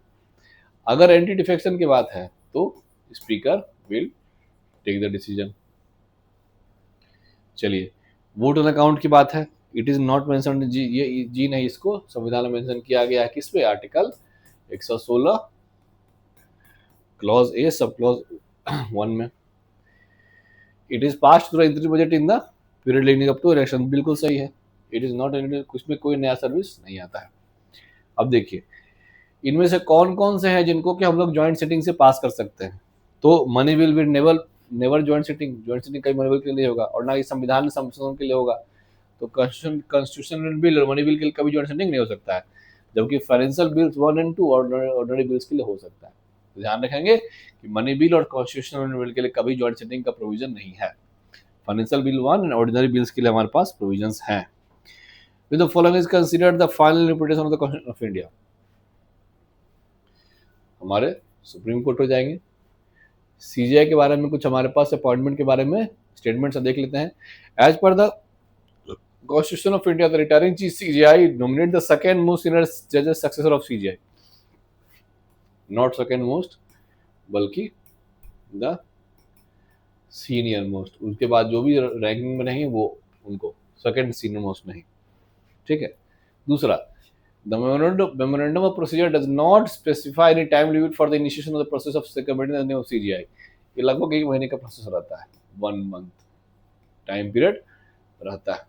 अगर एंटी डिफेक्शन की बात है तो speaker will take the decision. चलिए, वोट ऑन अकाउंट की बात है। इट इज नॉट मेंशन्ड, ये जी नहीं, इसको संविधान में मेंशन किया गया है। किस पे? आर्टिकल 116 क्लॉज ए सब क्लॉज 1 में। It is passed through interim budget in the period leading up to election, बिल्कुल सही है। इट इज नॉट, कुछ में कोई नया सर्विस नहीं आता है। अब देखिए, इनमें से कौन कौन से हैं जिनको कि हम लोग ज्वाइंट सिटिंग से पास कर सकते हैं। तो money bill will never joint sitting कहीं मनी बिल के लिए होगा और ना ही संविधान संशोधन के लिए होगा। तो कॉन्स्टिट्यूशनल बिल और मनी बिल के लिए कभी ज्वाइंट सिटिंग नहीं हो सकता है, जबकि फाइनेंशियल बिल्स 1 और 2 ऑर्डिनरी बिल्स के लिए हो सकता है। तो ध्यान रखेंगे कि मनी बिल और कॉन्स्टिट्यूशनल बिल के लिए कभी ज्वाइंट सिटिंग का प्रोविजन नहीं है। फाइनेंशियल बिल 1 और ऑर्डिनरी बिल्स के लिए हमारे पास प्रोविजंस हैं। With the following is considered the final interpretation of the Constitution of India. हमारे सुप्रीम कोर्ट हो जाएंगे। सीजीआई के बारे में कुछ हमारे पास अपॉइंटमेंट के बारे में स्टेटमेंट्स देख लेते हैं। As per the constitution of India, the retiring chief CJI nominate the second most senior जज as successor of CJI. Not second most, बल्कि द सीनियर मोस्ट। उसके बाद जो भी रैंकिंग में नहीं वो उनको सेकंड सीनियर मोस्ट नहीं। ठीक है। दूसरा, the memorandum of procedure does not specify any time limit for the initiation of the process of recommending the name of CGI. ये लगभग 1 महीने का प्रोसेस रहता है, 1 मंथ टाइम पीरियड रहता है।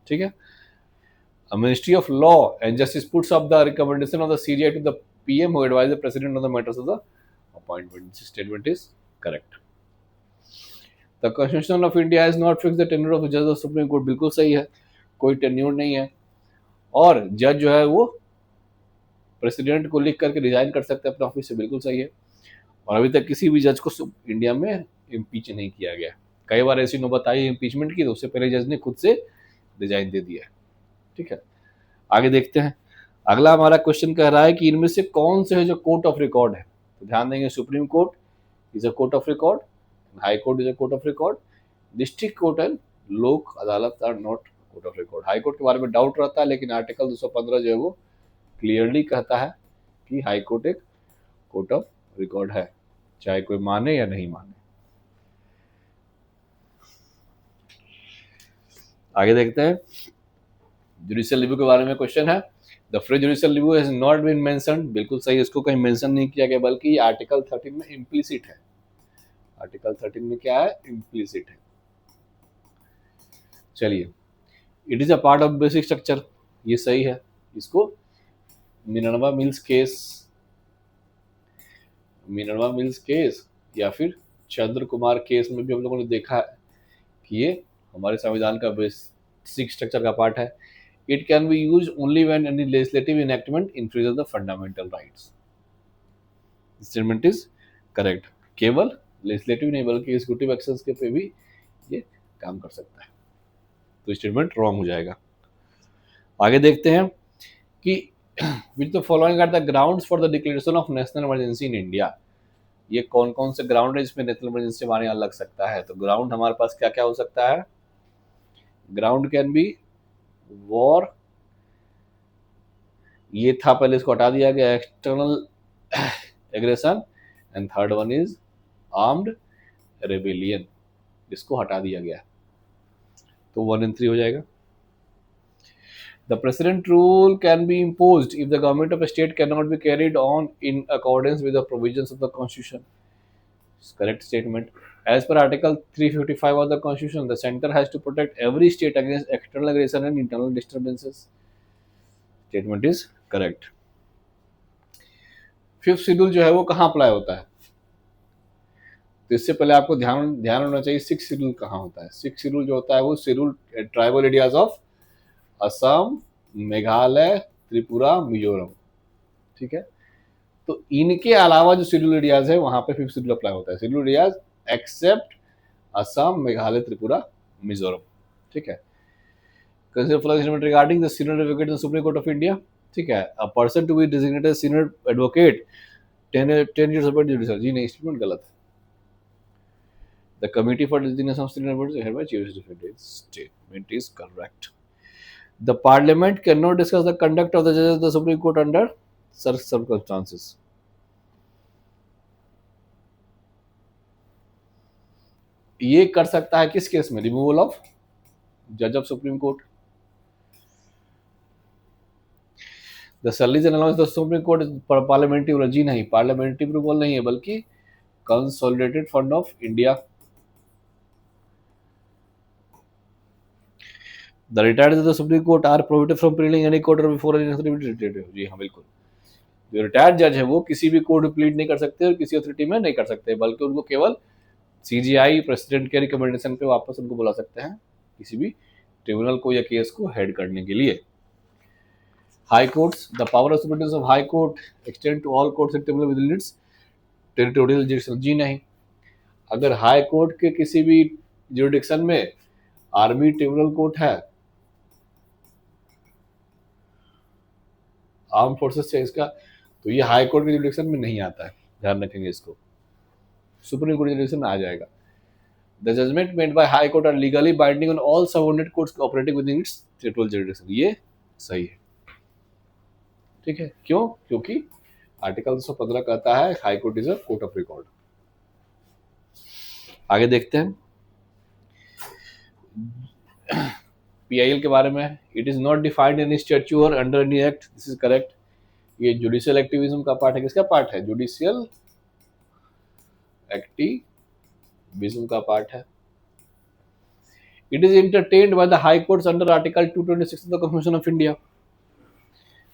ठीक है। A Ministry of Law and Justice puts up the recommendation of the CGI to the PM who advise the president on the matters of the appointment. This statement is correct. The Constitution of India has not fixed the tenure of the judge of the Supreme Court. बिल्कुल सही है, कोई tenure नहीं है और जज जो है वो प्रेसिडेंट को लिख करके रिजाइन कर सकते हैं अपने ऑफिस से, बिल्कुल सही है। और अभी तक किसी भी जज को इंडिया में इम्पीच नहीं किया गया। कई बार ऐसी नौबत आई इम्पीचमेंट की तो उससे पहले जज ने खुद से रिजाइन दे दिया। ठीक है, आगे देखते हैं। अगला हमारा क्वेश्चन कह रहा है कि इनमें से कौन से है जो कोर्ट ऑफ रिकॉर्ड है। तो ध्यान देंगे, supreme court is a court of record, high court is a court of record, district court and Lok Adalat are not court of record. High court के बारे में डाउट रहता है, लेकिन आर्टिकल 215 जो है वो क्लियरली कहता है कि हाई कोर्ट एक कोर्ट ऑफ रिकॉर्ड है, चाहे कोई माने या नहीं माने। आगे देखते हैं, जुडिशियल रिव्यू के बारे में क्वेश्चन है। The phrase judicial review has not been mentioned, बिल्कुल सही, इसको कहीं मेंशन नहीं किया गया, बल्कि आर्टिकल 13 में इम्प्लिसिट है। आर्टिकल 13 में क्या है? इम्प्लिसिट है। चलिए, it is a part of basic structure, ये सही है। इसको मिनर्वा मिल्स केस या फिर चंद्र कुमार केस में भी हम लोगों ने देखा है कि ये हमारे संविधान का बेसिक स्ट्रक्चर का पार्ट है। It can be use only when any legislative enactment infringes the fundamental rights. Statement is correct. केवल लेजिस्लेटिव नहीं बल्कि एग्जीक्यूटिव एक्शंस के पे भी ये काम कर सकता है, तो स्टेटमेंट रॉन्ग हो जाएगा। आगे देखते हैं कि which the following are the grounds for the declaration of national emergency in India. ये कौन कौन से ग्राउंड है जिसमें नेशनल इमरजेंसी हमारे यहाँ लग सकता है। तो ग्राउंड हमारे पास क्या क्या हो सकता है? ग्राउंड कैन बी वॉर, ये था, पहले इसको हटा दिया गया, external aggression, and third one is armed rebellion, इसको हटा दिया गया, तो 1 and 3 हो जाएगा। The president rule can be imposed if the government of a state cannot be carried on in accordance with the provisions of the constitution. Correct statement. As per Article 355 of the Constitution, the center has to protect every state against external aggression and internal disturbances. Statement is correct. Fifth schedule जो है वो कहाँ apply होता है, तो इससे पहले आपको ध्यान ध्यान होना चाहिए सिक्स शेड्यूल कहाँ होता है। सिक्स शेड्यूल जो होता है वो schedule tribal areas of Assam, Meghalaya, Tripura, Mizoram, ठीक है। तो इनके अलावा जो शेड्यूल एरियाज है वहां पे फिफ्थ शेड्यूल अप्लाई होता है, schedule areas except Assam, Meghalaya, Tripura, Mizoram, ठीक है। Consider following statement regarding the senior advocate in the supreme court of India, ठीक है। A person to be designated senior advocate 10 years of judicial, जी नहीं, स्टेटमेंट गलत है। The committee for designation of senior advocates is headed by chief justice. Statement is correct. The parliament cannot discuss the conduct of the judges of the Supreme Court under such circumstances. ये कर सकता है किस case में, removal of जज of supreme court. The salaries and allowance the supreme court parliamentary rule, जी नहीं, parliamentary rule नहीं है बल्कि consolidated fund of India. The retired of the supreme court are prohibited from pleading any court before any authority, जी हाँ बिल्कुल। जो retired जज है वो किसी भी कोर्ट में प्लीड नहीं कर सकते और किसी अथॉरिटी में नहीं कर सकते, बल्कि उनको केवल सीजीआई प्रेसिडेंट के रिकमेंडेशन पे वापस उनको बुला सकते हैं किसी भी ट्रिब्यूनल को या केस को हेड करने के लिए। High courts, the power of supreme of high court extend to all courts and tribunal within its territorial jurisdiction, जी नहीं। अगर हाई कोर्ट के किसी भी जुरिडिक्शन में आर्मी ट्रिब्यूनल कोर्ट है, आर्म फोर्सेस से इसका, तो ये हाई कोर्ट के जुरिडिक्शन में नहीं आता है, ध्यान रखेंगे इसको, सुप्रीम कोर्ट जुरिडिक्शन में आ जाएगा। The judgement made by high court are legally binding on all subordinate courts operating within its territorial jurisdiction, ये सही है, ठीक है। क्यों? क्योंकि आर्टिकल 215 कहता है high court is a court of record. आगे देखते हैं पीआईएल के बारे में। It is not defined in statute or under any act, this is correct. ये जुडिशियल एक्टिविज्म का पार्ट है, किसका पार्ट है, जुडिशियल एक्टिविज्म का पार्ट है। It is entertained by the high courts under article 226 of the constitution of India,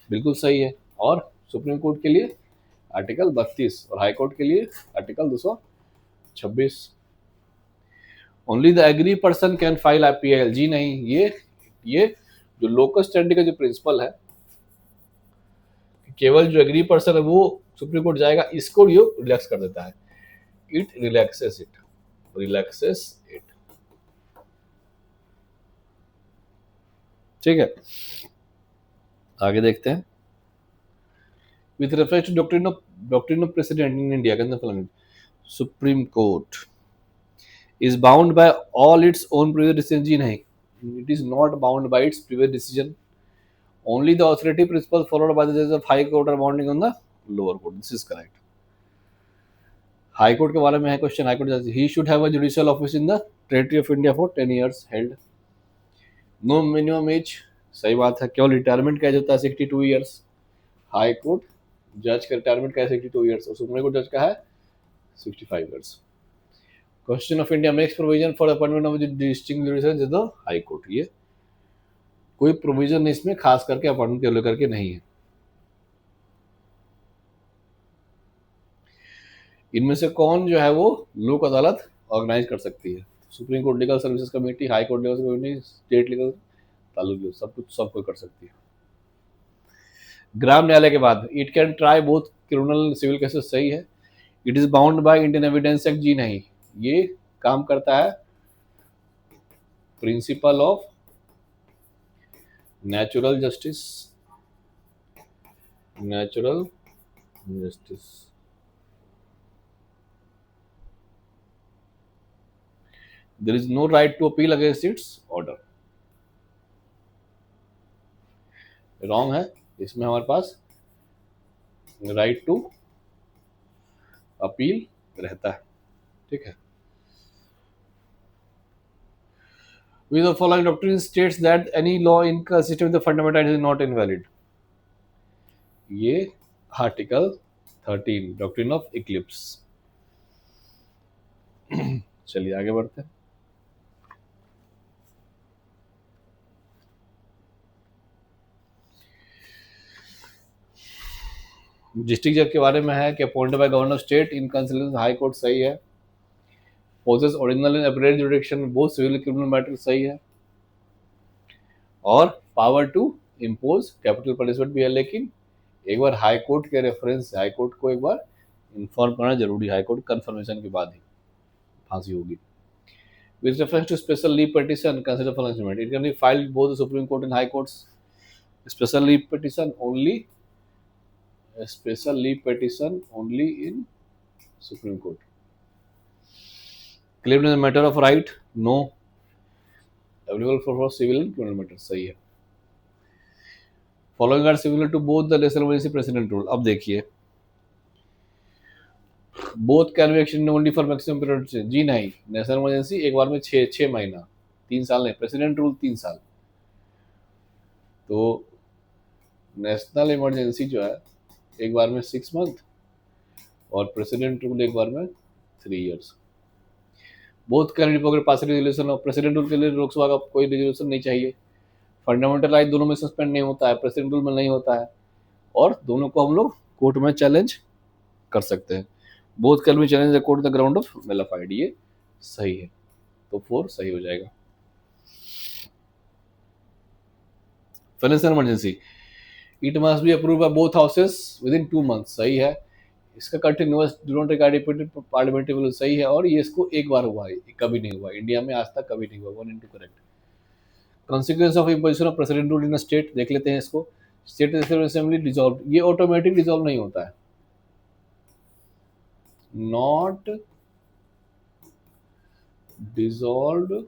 बिल्कुल सही है। और सुप्रीम कोर्ट के लिए आर्टिकल 32 और हाई कोर्ट के लिए article 226। Only the aggrieved person can file IPL, जी नहीं, ये जो लोकल स्टैंडिंग का जो प्रिंसिपल है, केवल जो एग्री पर्सन है वो सुप्रीम कोर्ट जाएगा, इसको ये रिलैक्स कर देता है, इट रिलैक्सेस इट, ठीक है। आगे देखते हैं with reference to doctrine of precedent in India, supreme court is bound by all its own previous decision, जी नहीं, it is not bound by its previous decision. Only the authority principles followed by the judges of high court are binding on the lower court, this is correct. High court के बारे में है question, high court जज, he should have a judicial office in the territory of India for 10 years held. No minimum age, सही बात है, केवल retirement का होता है 62 years। हाई कोर्ट जज का रिटायरमेंट का है 62 years और सुप्रीम कोर्ट जज का है 65 years। Constitution of India makes provision for appointment of the distinct jurisdiction of the High Court, ये कोई प्रोविजन इसमें खास करके अपॉइंटमेंट को लेकर के नहीं है। इनमें से कौन जो है वो लोक अदालत ऑर्गेनाइज कर सकती है, supreme court legal services committee, high court legal committee, state legal, taluk, सब कोई कर सकती है। ग्राम न्यायालय के बाद it can try both criminal civil cases, सही है। It is bound by Indian evidence act, जी नहीं, ये काम करता है principle of natural justice, there is no right to appeal against its order, wrong है, इसमें हमारे पास राइट टू अपील रहता है, ठीक है। With the following doctrine states that any law inconsistent with the fundamental rights is not invalid. ये article 13 doctrine of Eclipse. चलिए आगे बढ़ते हैं। डिस्ट्रिक्ट जज के बारे में है कि appointed by governor of state in consideration high court, सही है। Possess original and appellate jurisdiction both civil criminal matter, सही है। और power to impose capital punishment भी है, लेकिन एक बार हाई कोर्ट के रेफरेंस, हाई कोर्ट को एक बार इन्फॉर्म करना जरूरी, हाई कोर्ट कंफर्मेशन के बाद ही फांसी होगी। With reference to special leave petition, consider for punishment. It can be filed both the Supreme Court and High Courts. Special leave petition only. A special leave petition only in Supreme Court. Claimed as a matter of right? No. Available for civil and criminal matters. सही है। Following are similar to both the national emergency precedent rule. अब देखिए, both can be extended only for maximum period से, जी नहीं, national emergency एक बार में 6 महीना, 3 साल नहीं, प्रेसिडेंट रूल 3 साल। तो नेशनल इमरजेंसी जो है एक बार में 6 मंथ और प्रेसिडेंट रूल एक बार में 3 years. Both can revoke pass resolution, और प्रेसिडेंट रूल के लिए लोकसभा का कोई रेजोल्यूशन नहीं चाहिए। फंडामेंटल राइट दोनों में सस्पेंड नहीं होता है, प्रेसिडेंट रूल में नहीं होता है, और दोनों को हम लोग कोर्ट में चैलेंज कर सकते हैं। Both can be challenge the court the ground of mala fide, ये सही है, तो 4 सही हो जाएगा। Financial emergency, it must be approve by both houses with in 2 months, सही है। इसका continuous do not regard repeated parliamentary rule, सही है। और ये इसको एक बार हुआ है, कभी नहीं हुआ इंडिया में आज तक, कभी नहीं हुआ। 1 into correct. Consequence of imposition of president rule in state, देख लेते हैं इसको। स्टेट असेंबली डिसॉल्व, ये ऑटोमेटिक डिसॉल्व नहीं होता है, नॉट डिसॉल्व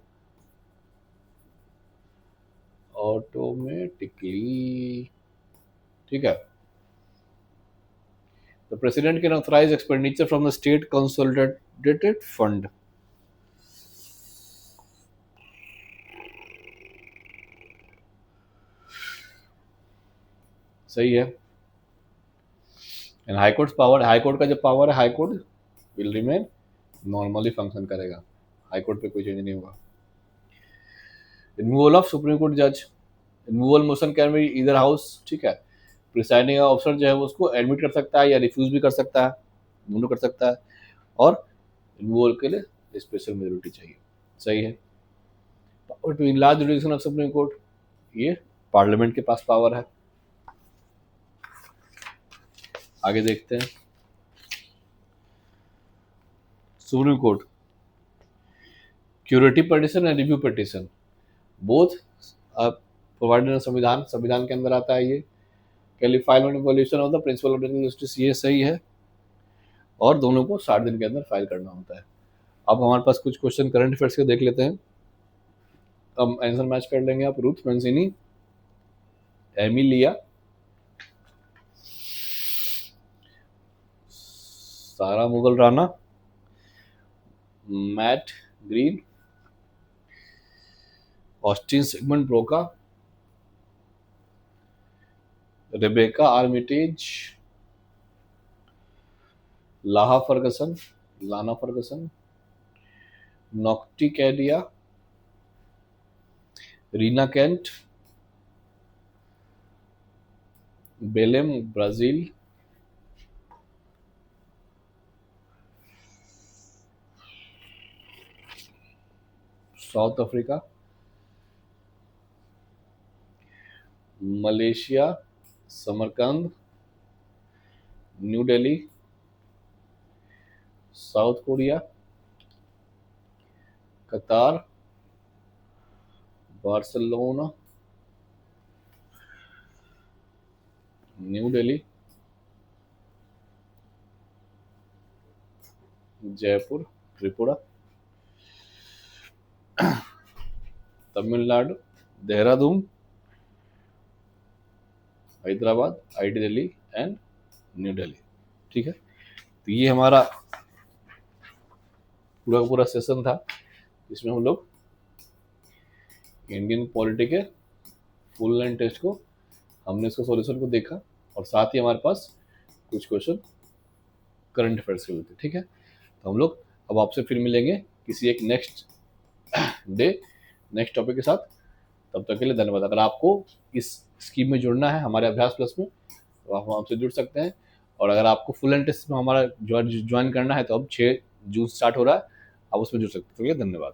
ऑटोमेटिकली, ठीक है। The president can authorize expenditure from the state consolidated fund. सही है। And high court power, high court का जब पावर है, high court will remain normally function करेगा, हाई कोर्ट पे कोई चेंज नहीं होगा। रिमूवल ऑफ सुप्रीम कोर्ट जज, removal motion can be either house, ठीक है। प्रिसाइडिंग ऑफिसर जो है वो उसको एडमिट कर सकता है या रिफ्यूज भी कर सकता है, दोनों कर सकता है। और रिमूवल के लिए स्पेशल मेजोरिटी चाहिए, सही है। Power to enlarge jurisdiction of supreme court, ये पार्लियामेंट के पास पावर है। आगे देखते हैं। Supreme court curative petition and review petition, both provided संविधान, संविधान के अंदर आता है ये। Can file on evolution of the principle of justice, ये सही है। और दोनों को 60 दिन के अंदर फाइल करना होता है। अब हमारे पास कुछ क्वेश्चन करंट अफेयर्स के देख लेते हैं, अब आंसर मैच कर लेंगे आप। Ruth Mancini, Emilia, Sara Mughal Rana, Matt Green, Austin Sigmund Broca, Rebecca Armitage, Laha Ferguson, Lana Ferguson, नॉक्टी कैडिया, Rina Kent, Belem Brazil, South Africa, Malaysia Samarkand, New Delhi, South Korea, Qatar, Barcelona, New Delhi, Jaipur, Tripura, Tamil Nadu, Dehradun, Hyderabad, IIT Delhi and New Delhi. ठीक है, तो ये हमारा पूरा का पूरा सेशन था जिसमें हम लोग इंडियन पॉलिटी के फुल लाइन टेस्ट को हमने इसको सॉल्यूशन को देखा और साथ ही हमारे पास कुछ क्वेश्चन करंट अफेयर्स के भी थे। ठीक है, तो हम लोग अब आपसे फिर मिलेंगे किसी एक नेक्स्ट डे नेक्स्ट टॉपिक के साथ। तब तक के लिए धन्यवाद। अगर आपको इस स्कीम में जुड़ना है हमारे अभ्यास प्लस में तो आप हमसे जुड़ सकते हैं, और अगर आपको फुल एंड टेस्ट में हमारा ज्वाइन करना है तो अब 6 जून स्टार्ट हो रहा है, आप उसमें जुड़ सकते हैं। तो धन्यवाद।